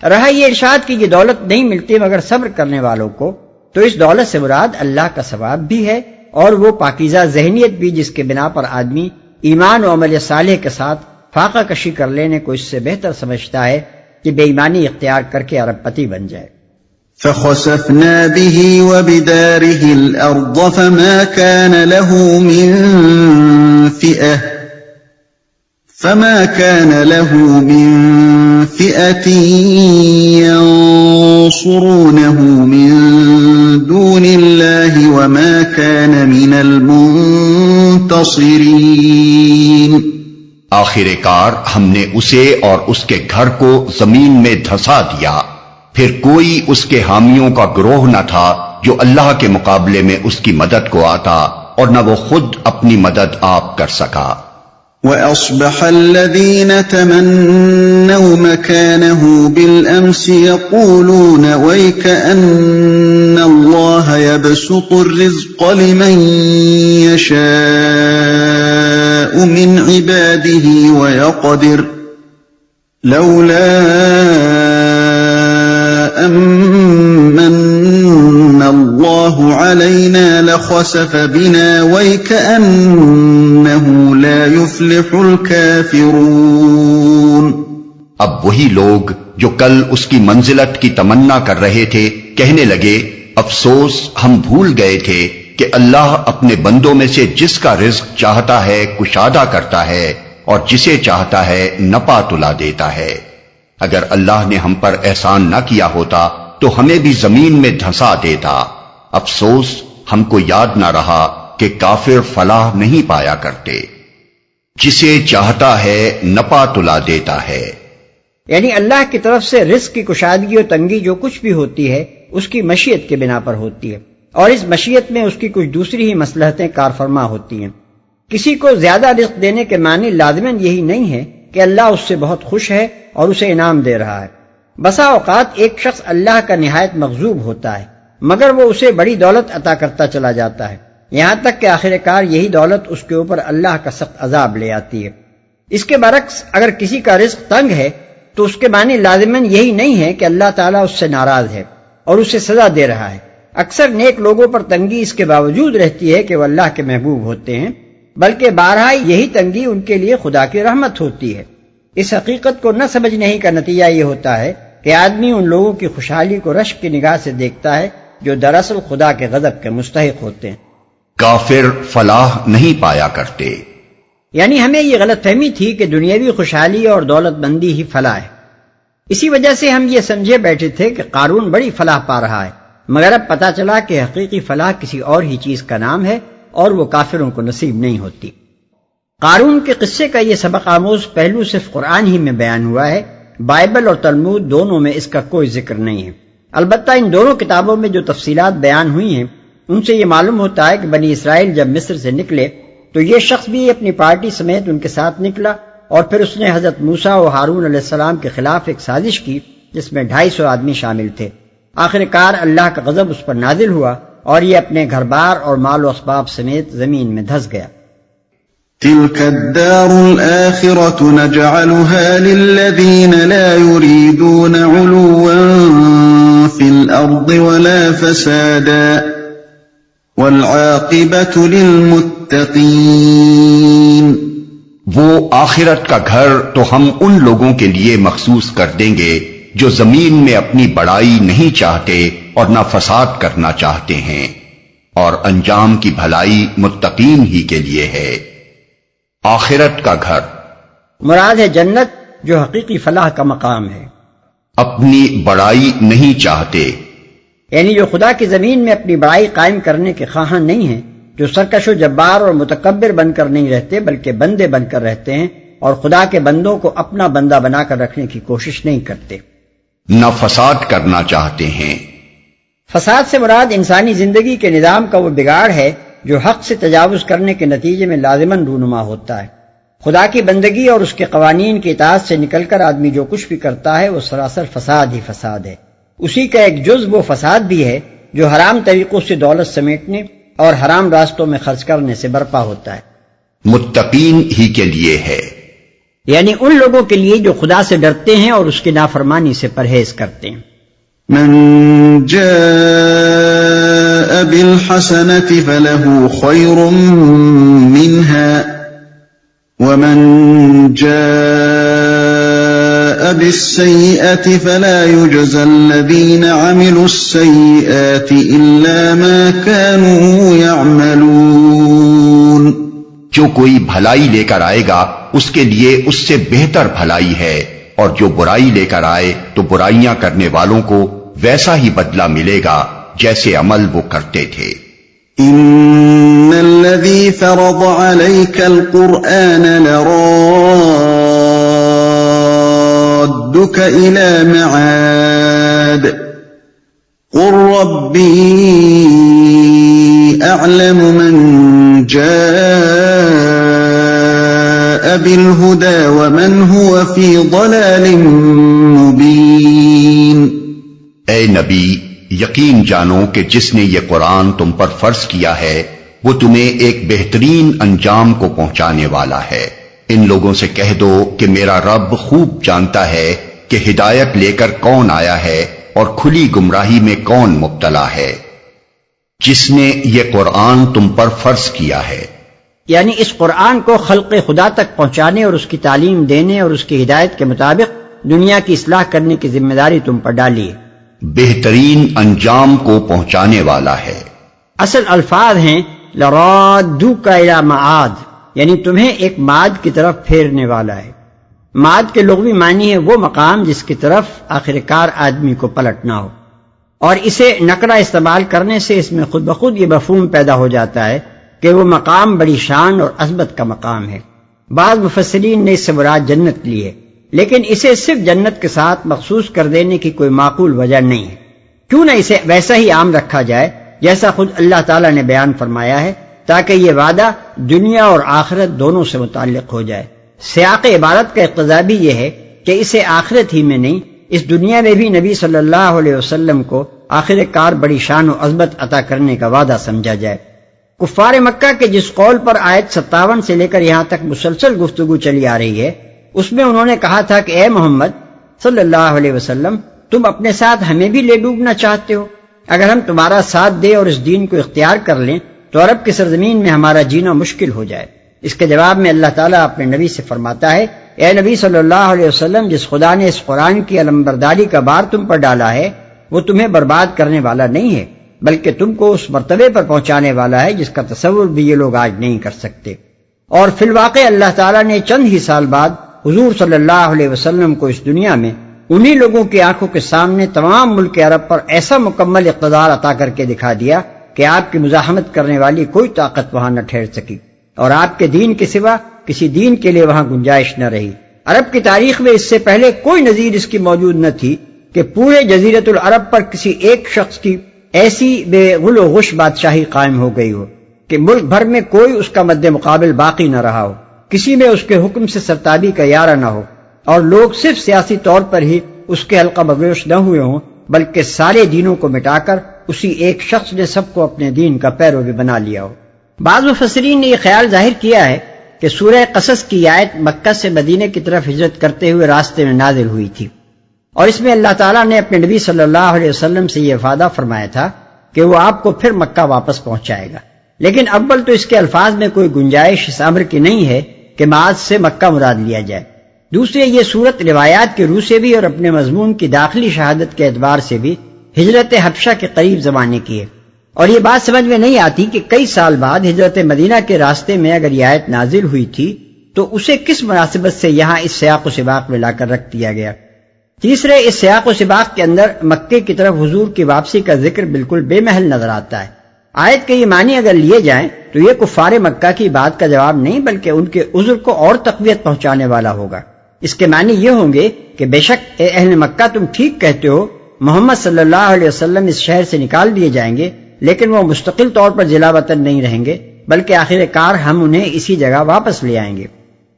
رہا یہ ارشاد کہ یہ دولت نہیں ملتی مگر صبر کرنے والوں کو، تو اس دولت سے مراد اللہ کا ثواب بھی ہے اور وہ پاکیزہ ذہنیت بھی جس کے بنا پر آدمی ایمان و عمل صالح کے ساتھ فاقہ کشی کر لینے کو اس سے بہتر سمجھتا ہے کہ بے ایمانی اختیار کر کے ارب پتی بن جائے۔ فخسفنا به وبداره الأرض فما كان له من فئة ينصرونه من دون الله وما كان من المنتصرين۔ آخر کار ہم نے اسے اور اس کے گھر کو زمین میں دھسا دیا، پھر کوئی اس کے حامیوں کا گروہ نہ تھا جو اللہ کے مقابلے میں اس کی مدد کو آتا، اور نہ وہ خود اپنی مدد آپ کر سکا۔ وَأَصْبَحَ الَّذِينَ تَمَنَّوْا مَكَانَهُ بِالْأَمْسِ يَقُولُونَ وَيْكَأَنَّ اللَّهَ يَبْسُطُ الرِّزْقَ لِمَن يَشَاءُ مِنْ عِبَادِهِ وَيَقْدِرُ لَوْلَا أَمَّنَّ اللَّهُ عَلَيْنَا لَخَسَفَ بِنَا وَيْكَأَنَّهُ لَا يُفْلِحُ الْكَافِرُونَ۔ اب وہی لوگ جو کل اس کی منزلت کی تمنا کر رہے تھے کہنے لگے افسوس ہم بھول گئے تھے کہ اللہ اپنے بندوں میں سے جس کا رزق چاہتا ہے کشادہ کرتا ہے اور جسے چاہتا ہے نپا تلا دیتا ہے۔ اگر اللہ نے ہم پر احسان نہ کیا ہوتا تو ہمیں بھی زمین میں دھسا دیتا، افسوس ہم کو یاد نہ رہا کہ کافر فلاح نہیں پایا کرتے۔ جسے چاہتا ہے نپا تلا دیتا ہے، یعنی اللہ کی طرف سے رزق کی کشادگی و تنگی جو کچھ بھی ہوتی ہے اس کی مشیت کے بنا پر ہوتی ہے، اور اس مشیت میں اس کی کچھ دوسری ہی مصلحتیں کارفرما ہوتی ہیں۔ کسی کو زیادہ رزق دینے کے معنی لازماً یہی نہیں ہے کہ اللہ اس سے بہت خوش ہے اور اسے انعام دے رہا ہے۔ بسا اوقات ایک شخص اللہ کا نہایت مغضوب ہوتا ہے مگر وہ اسے بڑی دولت عطا کرتا چلا جاتا ہے، یہاں تک کہ آخر کار یہی دولت اس کے اوپر اللہ کا سخت عذاب لے آتی ہے۔ اس کے برعکس اگر کسی کا رزق تنگ ہے تو اس کے معنی لازماً یہی نہیں ہے کہ اللہ تعالیٰ اس سے ناراض ہے اور اسے سزا دے رہا ہے۔ اکثر نیک لوگوں پر تنگی اس کے باوجود رہتی ہے کہ وہ اللہ کے محبوب ہوتے ہیں، بلکہ بارہا یہی تنگی ان کے لیے خدا کی رحمت ہوتی ہے۔ اس حقیقت کو نہ سمجھنے ہی کا نتیجہ یہ ہوتا ہے کہ آدمی ان لوگوں کی خوشحالی کو رشک کی نگاہ سے دیکھتا ہے جو دراصل خدا کے غضب کے مستحق ہوتے ہیں۔ کافر فلاح نہیں پایا کرتے۔ یعنی ہمیں یہ غلط فہمی تھی کہ دنیاوی خوشحالی اور دولت مندی ہی فلاح ہے۔ اسی وجہ سے ہم یہ سمجھے بیٹھے تھے کہ قارون بڑی فلاح پا رہا ہے، مگر اب پتہ چلا کہ حقیقی فلاح کسی اور ہی چیز کا نام ہے اور وہ کافروں کو نصیب نہیں ہوتی۔ قارون کے قصے کا یہ سبق آموز پہلو صرف قرآن ہی میں بیان ہوا ہے، بائبل اور تلمود دونوں میں اس کا کوئی ذکر نہیں ہے۔ البتہ ان دونوں کتابوں میں جو تفصیلات بیان ہوئی ہیں ان سے یہ معلوم ہوتا ہے کہ بنی اسرائیل جب مصر سے نکلے تو یہ شخص بھی اپنی پارٹی سمیت ان کے ساتھ نکلا، اور پھر اس نے حضرت موسیٰ و ہارون علیہ السلام کے خلاف ایک سازش کی جس میں 250 آدمی شامل تھے۔ آخر کار اللہ کا غضب اس پر نازل ہوا اور یہ اپنے گھر بار اور مال و اسباب سمیت زمین میں دھس گیا۔ تلك الدار الآخرة نجعلها للذين لا يريدون علوا في الأرض ولا فسادا والعاقبة للمتقين۔ وہ آخرت کا گھر تو ہم ان لوگوں کے لیے مخصوص کر دیں گے جو زمین میں اپنی بڑائی نہیں چاہتے اور نہ فساد کرنا چاہتے ہیں، اور انجام کی بھلائی متقین ہی کے لیے ہے۔ آخرت کا گھر مراد ہے جنت جو حقیقی فلاح کا مقام ہے۔ اپنی بڑائی نہیں چاہتے، یعنی جو خدا کی زمین میں اپنی بڑائی قائم کرنے کے خواہاں نہیں ہیں، جو سرکش و جبار اور متکبر بن کر نہیں رہتے بلکہ بندے بن کر رہتے ہیں، اور خدا کے بندوں کو اپنا بندہ بنا کر رکھنے کی کوشش نہیں کرتے۔ نہ فساد کرنا چاہتے ہیں۔ فساد سے مراد انسانی زندگی کے نظام کا وہ بگاڑ ہے جو حق سے تجاوز کرنے کے نتیجے میں لازماً رونما ہوتا ہے۔ خدا کی بندگی اور اس کے قوانین کی اطاعت سے نکل کر آدمی جو کچھ بھی کرتا ہے وہ سراسر فساد ہی فساد ہے۔ اسی کا ایک جز وہ فساد بھی ہے جو حرام طریقوں سے دولت سمیٹنے اور حرام راستوں میں خرچ کرنے سے برپا ہوتا ہے۔ متقین ہی کے لیے ہے، یعنی ان لوگوں کے لیے جو خدا سے ڈرتے ہیں اور اس کی نافرمانی سے پرہیز کرتے ہیں۔ من جاء بالحسنة فله خير منها ومن جاء بالسيئة فلا يجزى الذين عملوا السيئات إلا ما كانوا يعملون۔ جو کوئی بھلائی لے کر آئے گا اس کے لیے اس سے بہتر بھلائی ہے، اور جو برائی لے کر آئے تو برائیاں کرنے والوں کو ویسا ہی بدلہ ملے گا جیسے عمل وہ کرتے تھے۔ ان الذي فرض عليك القرآن لرادك الى معاد قل ربي اعلم من جاء بالهدى ومن هو في ضلال مبين۔ اے نبی، یقین جانو کہ جس نے یہ قرآن تم پر فرض کیا ہے وہ تمہیں ایک بہترین انجام کو پہنچانے والا ہے۔ ان لوگوں سے کہہ دو کہ میرا رب خوب جانتا ہے کہ ہدایت لے کر کون آیا ہے اور کھلی گمراہی میں کون مبتلا ہے۔ جس نے یہ قرآن تم پر فرض کیا ہے، یعنی اس قرآن کو خلق خدا تک پہنچانے اور اس کی تعلیم دینے اور اس کی ہدایت کے مطابق دنیا کی اصلاح کرنے کی ذمہ داری تم پر ڈالی ہے۔ بہترین انجام کو پہنچانے والا ہے۔ اصل الفاظ ہیں لرادوک الی معاد، یعنی تمہیں ایک معاد کی طرف پھیرنے والا ہے۔ معاد کے لغوی معنی ہے وہ مقام جس کی طرف آخر کار آدمی کو پلٹنا ہو، اور اسے نکرہ استعمال کرنے سے اس میں خود بخود یہ مفہوم پیدا ہو جاتا ہے کہ وہ مقام بڑی شان اور عظمت کا مقام ہے۔ بعض مفسرین نے اس سے مراد جنت لی ہے، لیکن اسے صرف جنت کے ساتھ مخصوص کر دینے کی کوئی معقول وجہ نہیں ہے۔ کیوں نہ اسے ویسا ہی عام رکھا جائے جیسا خود اللہ تعالیٰ نے بیان فرمایا ہے، تاکہ یہ وعدہ دنیا اور آخرت دونوں سے متعلق ہو جائے۔ سیاق عبارت کا اقتضا بھی یہ ہے کہ اسے آخرت ہی میں نہیں، اس دنیا میں بھی نبی صلی اللہ علیہ وسلم کو آخر کار بڑی شان و عظمت عطا کرنے کا وعدہ سمجھا جائے۔ کفار مکہ کے جس قول پر آیت 57 سے لے کر یہاں تک مسلسل گفتگو چلی آ رہی ہے، اس میں انہوں نے کہا تھا کہ اے محمد صلی اللہ علیہ وسلم، تم اپنے ساتھ ہمیں بھی لے ڈوبنا چاہتے ہو؟ اگر ہم تمہارا ساتھ دیں اور اس دین کو اختیار کر لیں تو عرب کی سرزمین میں ہمارا جینا مشکل ہو جائے۔ اس کے جواب میں اللہ تعالیٰ اپنے نبی سے فرماتا ہے، اے نبی صلی اللہ علیہ وسلم، جس خدا نے اس قرآن کی علمبرداری کا بار تم پر ڈالا ہے وہ تمہیں برباد کرنے والا نہیں ہے، بلکہ تم کو اس مرتبے پر پہنچانے والا ہے جس کا تصور بھی یہ لوگ آج نہیں کر سکتے۔ اور فی الواقع اللہ تعالیٰ نے چند ہی سال بعد حضور صلی اللہ علیہ وسلم کو اس دنیا میں انہی لوگوں کی آنکھوں کے سامنے تمام ملک عرب پر ایسا مکمل اقتدار عطا کر کے دکھا دیا کہ آپ کی مزاحمت کرنے والی کوئی طاقت وہاں نہ ٹھہر سکی، اور آپ کے دین کے سوا کسی دین کے لیے وہاں گنجائش نہ رہی۔ عرب کی تاریخ میں اس سے پہلے کوئی نظیر اس کی موجود نہ تھی کہ پورے جزیرۃ العرب پر کسی ایک شخص کی ایسی بے غل و غش بادشاہی قائم ہو گئی ہو کہ ملک بھر میں کوئی اس کا مد مقابل باقی نہ رہا ہو، کسی میں اس کے حکم سے سرتابی کا یارہ نہ ہو، اور لوگ صرف سیاسی طور پر ہی اس کے حلقہ بگوش نہ ہوئے ہوں، بلکہ سارے دینوں کو مٹا کر اسی ایک شخص نے سب کو اپنے دین کا پیرو بھی بنا لیا ہو۔ بعض مفسرین نے یہ خیال ظاہر کیا ہے کہ سورہ قصص کی آیت مکہ سے مدینہ کی طرف ہجرت کرتے ہوئے راستے میں نازل ہوئی تھی، اور اس میں اللہ تعالیٰ نے اپنے نبی صلی اللہ علیہ وسلم سے یہ وعدہ فرمایا تھا کہ وہ آپ کو پھر مکہ واپس پہنچائے گا۔ لیکن اول تو اس کے الفاظ میں کوئی گنجائش اس امر کی نہیں ہے کہ معاد سے مکہ مراد لیا جائے، دوسرے یہ صورت روایات کے روح سے بھی اور اپنے مضمون کی داخلی شہادت کے اعتبار سے بھی ہجرت حبشہ کے قریب زمانے کی ہے، اور یہ بات سمجھ میں نہیں آتی کہ کئی سال بعد ہجرت مدینہ کے راستے میں اگر یہ آیت نازل ہوئی تھی تو اسے کس مناسبت سے یہاں اس سیاق و سباق میں لا کر رکھ دیا گیا۔ تیسرے، اس سیاق و سباق کے اندر مکے کی طرف حضور کی واپسی کا ذکر بالکل بے محل نظر آتا ہے۔ آیت کے یہ معنی اگر لیے جائیں تو یہ کفار مکہ کی بات کا جواب نہیں بلکہ ان کے عذر کو اور تقویت پہنچانے والا ہوگا۔ اس کے معنی یہ ہوں گے کہ بے شک اے اہل مکہ، تم ٹھیک کہتے ہو، محمد صلی اللہ علیہ وسلم اس شہر سے نکال دیے جائیں گے، لیکن وہ مستقل طور پر ضلع وطن نہیں رہیں گے، بلکہ آخر کار ہم انہیں اسی جگہ واپس لے آئیں گے۔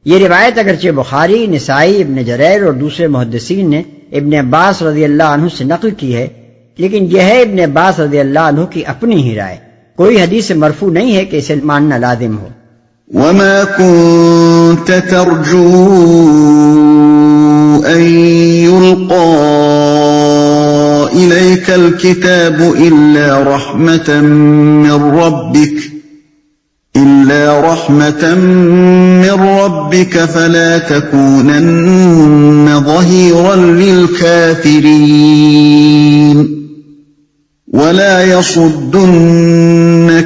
یہ روایت اگرچہ بخاری، نسائی، ابن جریر اور دوسرے محدثین نے ابن عباس رضی اللہ عنہ سے نقل کی ہے، لیکن یہ ہے ابن عباس رضی اللہ عنہ کی اپنی ہی رائے، کوئی حدیث مرفوع نہیں ہے کہ اسے ماننا لازم ہو۔ وما كنت ترجو أن يلقى إليك الكتاب إلا رحمة من ربك فلا تكونن ظهيرا للكافرين ولا يصدنك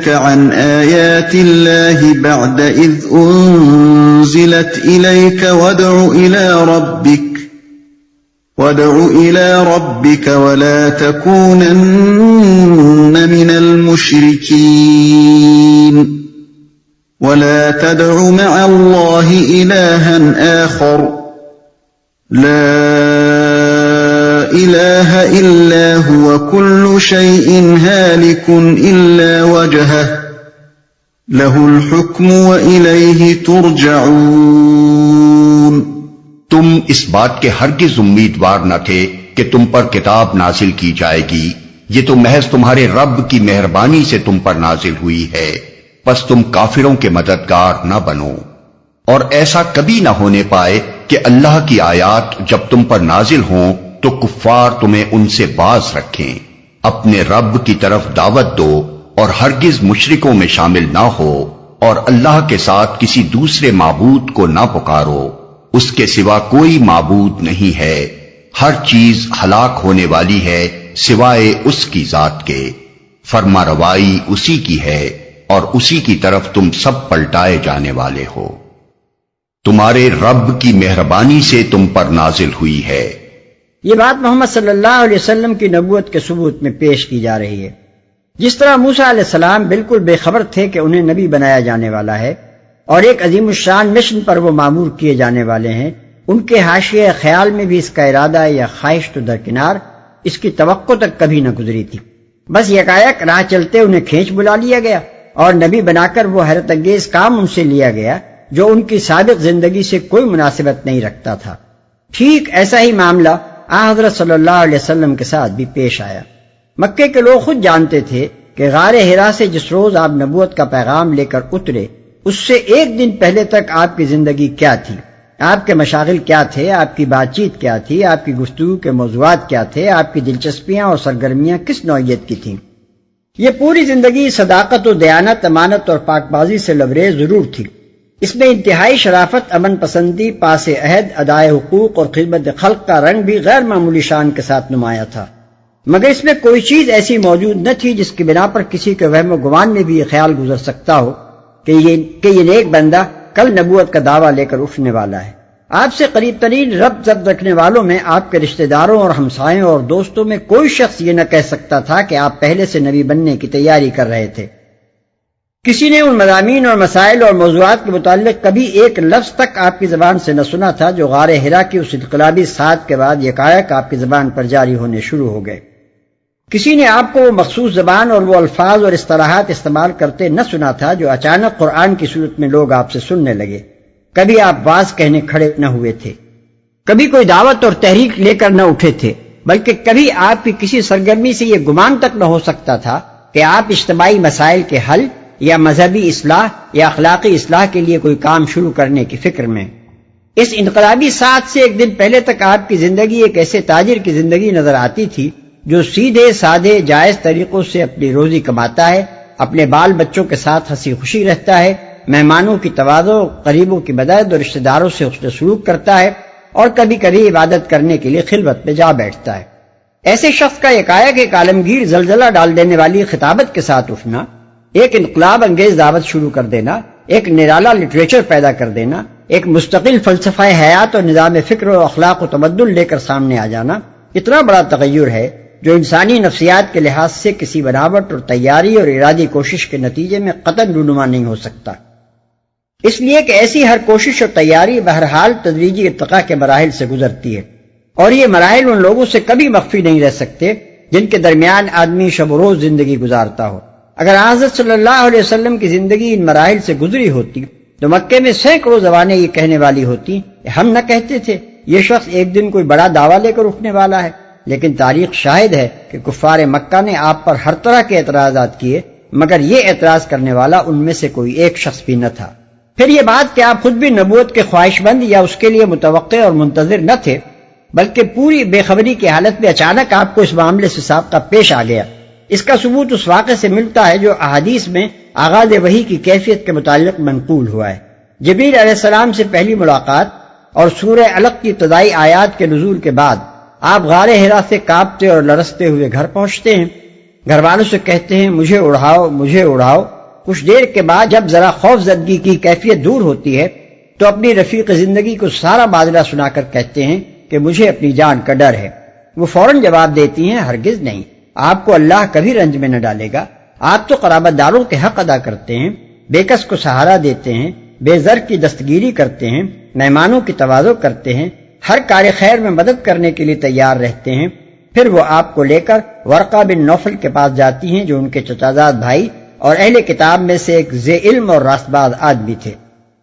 عن آيات الله بعد إذ أنزلت إليك وادع إلى ربك ولا تكونن من المشركين ولا تدع مع الله إلها آخر لا إله إلا هو كل شيء هالك إلا وجهه له الحكم وإليه ترجعون۔ تم اس بات کے ہرگز امیدوار نہ تھے کہ تم پر کتاب نازل کی جائے گی، یہ تو محض تمہارے رب کی مہربانی سے تم پر نازل ہوئی ہے، پس تم کافروں کے مددگار نہ بنو، اور ایسا کبھی نہ ہونے پائے کہ اللہ کی آیات جب تم پر نازل ہوں تو کفار تمہیں ان سے باز رکھیں۔ اپنے رب کی طرف دعوت دو اور ہرگز مشرکوں میں شامل نہ ہو، اور اللہ کے ساتھ کسی دوسرے معبود کو نہ پکارو، اس کے سوا کوئی معبود نہیں ہے، ہر چیز ہلاک ہونے والی ہے سوائے اس کی ذات کے، فرما روائی اسی کی ہے اور اسی کی طرف تم سب پلٹائے جانے والے ہو۔ تمہارے رب کی مہربانی سے تم پر نازل ہوئی ہے۔ یہ بات محمد صلی اللہ علیہ وسلم کی نبوت کے ثبوت میں پیش کی جا رہی ہے۔ جس طرح موسیٰ علیہ السلام بالکل بے خبر تھے کہ انہیں نبی بنایا جانے والا ہے اور ایک عظیم الشان مشن پر وہ مامور کیے جانے والے ہیں، ان کے حاشیہ خیال میں بھی اس کا ارادہ یا خواہش تو درکنار، اس کی توقع تک کبھی نہ گزری تھی۔ بس یکایک راہ چلتے انہیں کھینچ بلا لیا گیا اور نبی بنا کر وہ حیرت انگیز کام ان سے لیا گیا جو ان کی سابق زندگی سے کوئی مناسبت نہیں رکھتا تھا۔ ٹھیک ایسا ہی معاملہ حضرت صلی اللہ علیہ وسلم کے ساتھ بھی پیش آیا۔ مکے کے لوگ خود جانتے تھے کہ غار حرا سے جس روز آپ نبوت کا پیغام لے کر اترے اس سے ایک دن پہلے تک آپ کی زندگی کیا تھی، آپ کے مشاغل کیا تھے، آپ کی بات چیت کیا تھی، آپ کی گفتگو کے موضوعات کیا تھے، آپ کی دلچسپیاں اور سرگرمیاں کس نوعیت کی تھیں۔ یہ پوری زندگی صداقت و دیانت، امانت اور پاک بازی سے لبریز ضرور تھی، اس میں انتہائی شرافت، امن پسندی، پاس عہد، ادائے حقوق اور خدمت خلق کا رنگ بھی غیر معمولی شان کے ساتھ نمایاں تھا، مگر اس میں کوئی چیز ایسی موجود نہ تھی جس کی بنا پر کسی کے وہم و گمان میں بھی یہ خیال گزر سکتا ہو کہ یہ نیک بندہ کل نبوت کا دعویٰ لے کر اٹھنے والا ہے۔ آپ سے قریب ترین ربط ضبط رکھنے والوں میں، آپ کے رشتہ داروں اور ہمسایوں اور دوستوں میں کوئی شخص یہ نہ کہہ سکتا تھا کہ آپ پہلے سے نبی بننے کی تیاری کر رہے تھے۔ کسی نے ان مضامین اور مسائل اور موضوعات کے متعلق کبھی ایک لفظ تک آپ کی زبان سے نہ سنا تھا جو غار حرا کی اس انقلابی ساتھ کے بعد یکایک آپ کی زبان پر جاری ہونے شروع ہو گئے۔ کسی نے آپ کو وہ مخصوص زبان اور وہ الفاظ اور اصطلاحات استعمال کرتے نہ سنا تھا جو اچانک قرآن کی صورت میں لوگ آپ سے سننے لگے۔ کبھی آپ واز کہنے کھڑے نہ ہوئے تھے، کبھی کوئی دعوت اور تحریک لے کر نہ اٹھے تھے، بلکہ کبھی آپ کی کسی سرگرمی سے یہ گمان تک نہ ہو سکتا تھا کہ آپ اجتماعی مسائل کے حل یا مذہبی اصلاح یا اخلاقی اصلاح کے لیے کوئی کام شروع کرنے کی فکر میں۔ اس انقلابی ساتھ سے ایک دن پہلے تک آپ کی زندگی ایک ایسے تاجر کی زندگی نظر آتی تھی جو سیدھے سادے جائز طریقوں سے اپنی روزی کماتا ہے، اپنے بال بچوں کے ساتھ ہنسی خوشی رہتا ہے، مہمانوں کی تواضع، قریبوں کی مدد اور رشتہ داروں سے حسن سلوک کرتا ہے، اور کبھی کبھی عبادت کرنے کے لیے خلوت میں جا بیٹھتا ہے۔ ایسے شخص کا یکایک ایک عالمگیر زلزلہ ڈال دینے والی خطابت کے ساتھ اٹھنا، ایک انقلاب انگیز دعوت شروع کر دینا، ایک نرالا لٹریچر پیدا کر دینا، ایک مستقل فلسفہ حیات اور نظام فکر و اخلاق و تمدن لے کر سامنے آ جانا، اتنا بڑا تغیر ہے جو انسانی نفسیات کے لحاظ سے کسی بناوٹ اور تیاری اور ارادی کوشش کے نتیجے میں قطعاً رونما نہیں ہو سکتا، اس لیے کہ ایسی ہر کوشش اور تیاری بہرحال تدریجی ارتقاء کے مراحل سے گزرتی ہے، اور یہ مراحل ان لوگوں سے کبھی مخفی نہیں رہ سکتے جن کے درمیان آدمی شب و روز زندگی گزارتا ہو۔ اگر حضرت صلی اللہ علیہ وسلم کی زندگی ان مراحل سے گزری ہوتی تو مکے میں سینکڑوں زبانیں یہ کہنے والی ہوتی، ہم نہ کہتے تھے یہ شخص ایک دن کوئی بڑا دعویٰ لے کر اٹھنے والا ہے، لیکن تاریخ شاہد ہے کہ کفار مکہ نے آپ پر ہر طرح کے اعتراضات کیے، مگر یہ اعتراض کرنے والا ان میں سے کوئی ایک شخص بھی نہ تھا۔ پھر یہ بات کہ آپ خود بھی نبوت کے خواہش مند یا اس کے لیے متوقع اور منتظر نہ تھے، بلکہ پوری بے خبری کی حالت میں اچانک آپ کو اس معاملے سے سابقہ پیش آ گیا، اس کا ثبوت اس واقعے سے ملتا ہے جو احادیث میں آغاز وحی کی کیفیت کے متعلق منقول ہوا ہے۔ جبریل علیہ السلام سے پہلی ملاقات اور سورہ علق کی ابتدائی آیات کے نزول کے بعد آپ غار حرا سے کانپتے اور لرزتے ہوئے گھر پہنچتے ہیں، گھر والوں سے کہتے ہیں مجھے اڑاؤ مجھے اڑاؤ۔ کچھ دیر کے بعد جب ذرا خوف زدگی کی کیفیت دور ہوتی ہے تو اپنی رفیق زندگی کو سارا معاملہ سنا کر کہتے ہیں کہ مجھے اپنی جان کا ڈر ہے۔ وہ فوراً جواب دیتی ہیں ہرگز نہیں، آپ کو اللہ کبھی رنج میں نہ ڈالے گا، آپ تو قرابت داروں کے حق ادا کرتے ہیں، بے کس کو سہارا دیتے ہیں، بے زر کی دستگیری کرتے ہیں، مہمانوں کی تواضع کرتے ہیں، ہر کار خیر میں مدد کرنے کے لیے تیار رہتے ہیں۔ پھر وہ آپ کو لے کر ورقہ بن نوفل کے پاس جاتی ہیں جو ان کے چچازاد بھائی اور اہل کتاب میں سے ایک ذی علم اور راست باز آدمی تھے۔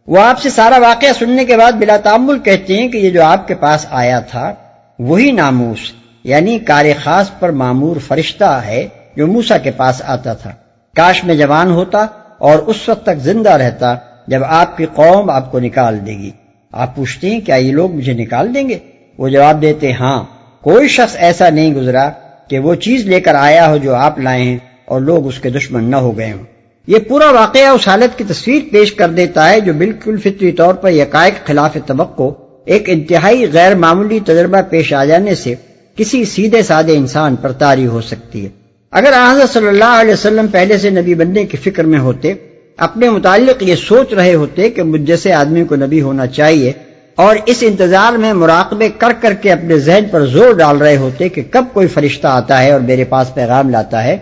وہ آپ سے سارا واقعہ سننے کے بعد بلا تامل کہتے ہیں کہ یہ جو آپ کے پاس آیا تھا وہی ناموس یعنی کار خاص پر معمور فرشتہ ہے جو موسیٰ کے پاس آتا تھا، کاش میں جوان ہوتا اور اس وقت تک زندہ رہتا جب آپ کی قوم آپ کو نکال دے گی۔ آپ پوچھتے ہیں کیا یہ لوگ مجھے نکال دیں گے؟ وہ جواب دیتے ہاں، کوئی شخص ایسا نہیں گزرا کہ وہ چیز لے کر آیا ہو جو آپ لائے ہیں اور لوگ اس کے دشمن نہ ہو گئے ہوں۔ یہ پورا واقعہ اس حالت کی تصویر پیش کر دیتا ہے جو بالکل فطری طور پر یکایک خلاف توقع ایک انتہائی غیر معمولی تجربہ پیش آ جانے سے کسی سیدھے سادے انسان پر طاری ہو سکتی ہے۔ اگر حضرت صلی اللہ علیہ وسلم پہلے سے نبی بننے کی فکر میں ہوتے، اپنے متعلق یہ سوچ رہے ہوتے کہ مجھ جیسے آدمی کو نبی ہونا چاہیے، اور اس انتظار میں مراقبے کر کر کے اپنے ذہن پر زور ڈال رہے ہوتے کہ کب کوئی فرشتہ آتا ہے اور میرے پاس پیغام لاتا ہے،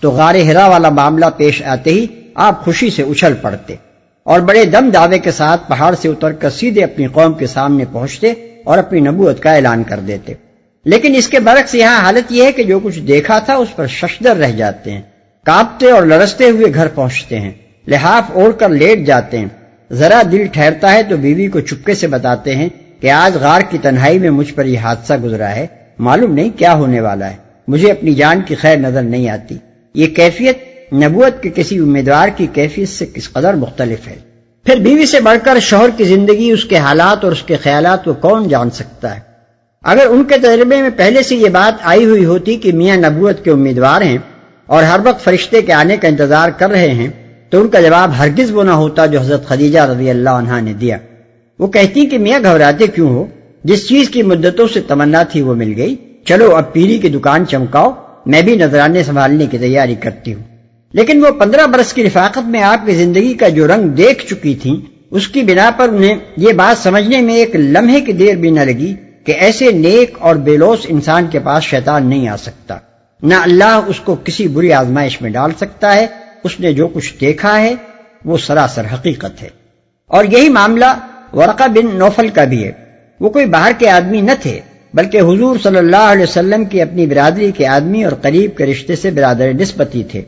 تو غار حرا والا معاملہ پیش آتے ہی آپ خوشی سے اچھل پڑتے اور بڑے دم دعوے کے ساتھ پہاڑ سے اتر کر سیدھے اپنی قوم کے سامنے پہنچتے اور اپنی نبوت کا اعلان کر دیتے۔ لیکن اس کے برعکس یہاں حالت یہ ہے کہ جو کچھ دیکھا تھا اس پر ششدر رہ جاتے ہیں، کانپتے اور لرزتے ہوئے گھر پہنچتے ہیں، لحاف اوڑھ کر لیٹ جاتے ہیں، ذرا دل ٹھہرتا ہے تو بیوی کو چپکے سے بتاتے ہیں کہ آج غار کی تنہائی میں مجھ پر یہ حادثہ گزرا ہے، معلوم نہیں کیا ہونے والا ہے، مجھے اپنی جان کی خیر نظر نہیں آتی۔ یہ کیفیت نبوت کے کسی امیدوار کی کیفیت سے کس قدر مختلف ہے۔ پھر بیوی سے بڑھ کر شوہر کی زندگی، اس کے حالات اور اس کے خیالات کو کون جان سکتا ہے؟ اگر ان کے تجربے میں پہلے سے یہ بات آئی ہوئی ہوتی کہ میاں نبوت کے امیدوار ہیں اور ہر وقت فرشتے کے آنے کا انتظار کر رہے ہیں، تو ان کا جواب ہرگز وہ نہ ہوتا جو حضرت خدیجہ رضی اللہ عنہا نے دیا۔ وہ کہتی کہ میاں گھبراتے کیوں ہو، جس چیز کی مدتوں سے تمنا تھی وہ مل گئی، چلو اب پیری کی دکان چمکاؤ، میں بھی نذرانے سنبھالنے کی تیاری کرتی ہوں۔ لیکن وہ 15 برس کی رفاقت میں آپ کی زندگی کا جو رنگ دیکھ چکی تھیں، اس کی بنا پر انہیں یہ بات سمجھنے میں ایک لمحے کی دیر بھی نہ لگی کہ ایسے نیک اور بے لوث انسان کے پاس شیطان نہیں آ سکتا، نہ اللہ اس کو کسی بری آزمائش میں ڈال سکتا ہے۔ اس نے جو کچھ دیکھا ہے وہ سراسر حقیقت ہے۔ اور یہی معاملہ ورقہ بن نوفل کا بھی ہے۔ وہ کوئی باہر کے آدمی نہ تھے، بلکہ حضور صلی اللہ علیہ وسلم کی اپنی برادری کے آدمی اور قریب کے رشتے سے برادر نسبتی تھے۔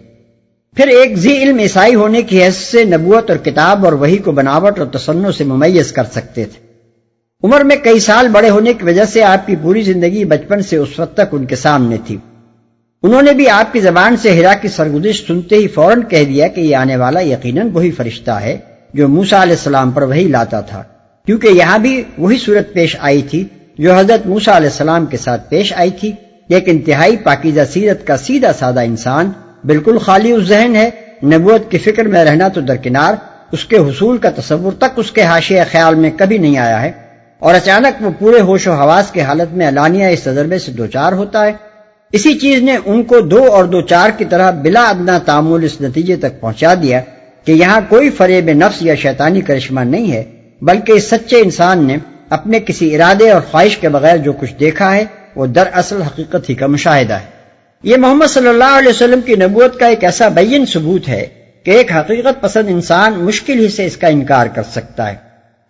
پھر ایک ذی علم عیسائی ہونے کی حیثیت سے نبوت اور کتاب اور وحی کو بناوٹ اور تصنع سے ممیز کر سکتے تھے۔ عمر میں کئی سال بڑے ہونے کی وجہ سے آپ کی پوری زندگی بچپن سے اس وقت تک ان کے سامنے تھی۔ انہوں نے بھی آپ کی زبان سے ہرا کی سرگزشت سنتے ہی فوراً کہہ دیا کہ یہ آنے والا یقیناً وہی فرشتہ ہے جو موسیٰ علیہ السلام پر وحی لاتا تھا، کیونکہ یہاں بھی وہی صورت پیش آئی تھی جو حضرت موسیٰ علیہ السلام کے ساتھ پیش آئی تھی۔ ایک انتہائی پاکیزہ سیرت کا سیدھا سادہ انسان، بالکل خالی الذہن ہے، نبوت کی فکر میں رہنا تو درکنار، اس کے حصول کا تصور تک اس کے حاشیہ خیال میں کبھی نہیں آیا ہے، اور اچانک وہ پورے ہوش و حواس کے حالت میں علانیہ اس تجربے سے دوچار ہوتا ہے۔ اسی چیز نے ان کو 2 اور 2 4 کی طرح بلا ادنا تعامل اس نتیجے تک پہنچا دیا کہ یہاں کوئی فریب نفس یا شیطانی کرشمہ نہیں ہے، بلکہ اس سچے انسان نے اپنے کسی ارادے اور خواہش کے بغیر جو کچھ دیکھا ہے وہ دراصل حقیقت ہی کا مشاہدہ ہے۔ یہ محمد صلی اللہ علیہ وسلم کی نبوت کا ایک ایسا بین ثبوت ہے کہ ایک حقیقت پسند انسان مشکل ہی سے اس کا انکار کر سکتا ہے۔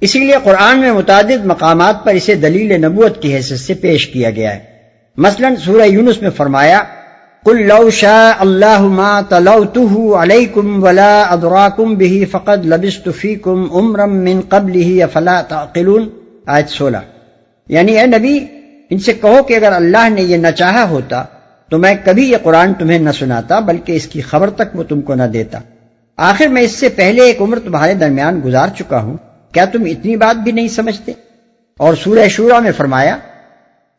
اسی لیے قرآن میں متعدد مقامات پر اسے دلیل نبوت کی حیثیت سے پیش کیا گیا ہے۔ مثلا سورہ یونس میں فرمایا قُلْ لَوْ شَاءَ اللَّهُ مَا تَلَوْتُهُ عَلَيْكُمْ وَلَا أَدْرَاكُمْ بِهِ فَقَدْ لَبِثْتُ فِيكُمْ عُمْرًا مِّن قَبْلِهِ أَفَلَا تَعْقِلُونَ۔ آیت 16۔ یعنی اے نبی ان سے کہو کہ اگر اللہ نے یہ نہ چاہا ہوتا تو میں کبھی یہ قرآن تمہیں نہ سناتا، بلکہ اس کی خبر تک وہ تم کو نہ دیتا۔ آخر میں اس سے پہلے ایک عمر تمہارے درمیان گزار چکا ہوں، کیا تم اتنی بات بھی نہیں سمجھتے؟ اور سورہ شورى میں فرمایا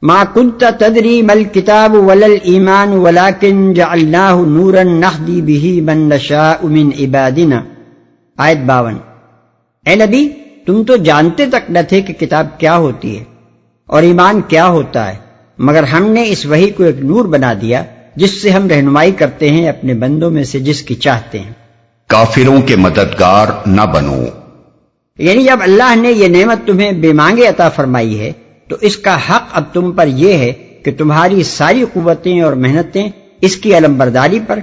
ما كنت تدری ما الكتاب ولا الایمان ولكن جعلناه نورا نهدی به من نشاء من عبادنا۔ آیت 52۔ اے نبی تم تو جانتے تک نہ تھے کہ کتاب کیا ہوتی ہے اور ایمان کیا ہوتا ہے، مگر ہم نے اس وحی کو ایک نور بنا دیا جس سے ہم رہنمائی کرتے ہیں اپنے بندوں میں سے جس کی چاہتے ہیں۔ کافروں کے مددگار نہ بنو۔ یعنی جب اللہ نے یہ نعمت تمہیں بے مانگے عطا فرمائی ہے تو اس کا حق اب تم پر یہ ہے کہ تمہاری ساری قوتیں اور محنتیں اس کی علمبرداری پر،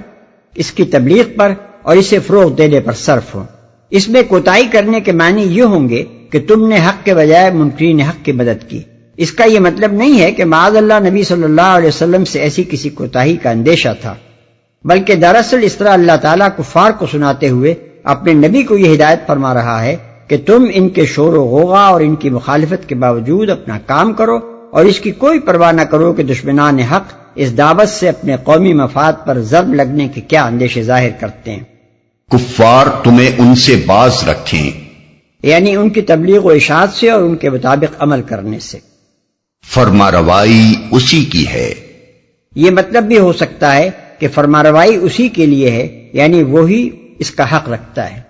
اس کی تبلیغ پر اور اسے فروغ دینے پر صرف ہوں۔ اس میں کوتاہی کرنے کے معنی یہ ہوں گے کہ تم نے حق کے بجائے منکرین حق کی مدد کی۔ اس کا یہ مطلب نہیں ہے کہ معاذ اللہ نبی صلی اللہ علیہ وسلم سے ایسی کسی کوتاہی کا اندیشہ تھا، بلکہ دراصل اس طرح اللہ تعالیٰ کفار کو سناتے ہوئے اپنے نبی کو یہ ہدایت فرما رہا ہے کہ تم ان کے شور و غوغا اور ان کی مخالفت کے باوجود اپنا کام کرو اور اس کی کوئی پرواہ نہ کرو کہ دشمنان حق اس دعوت سے اپنے قومی مفاد پر ضرب لگنے کے کیا اندیشے ظاہر کرتے ہیں۔ کفار تمہیں ان سے باز رکھیں، یعنی ان کی تبلیغ و اشاعت سے اور ان کے مطابق عمل کرنے سے۔ فرماروائی اسی کی ہے۔ یہ مطلب بھی ہو سکتا ہے کہ فرماروائی اسی کے لیے ہے، یعنی وہی اس کا حق رکھتا ہے۔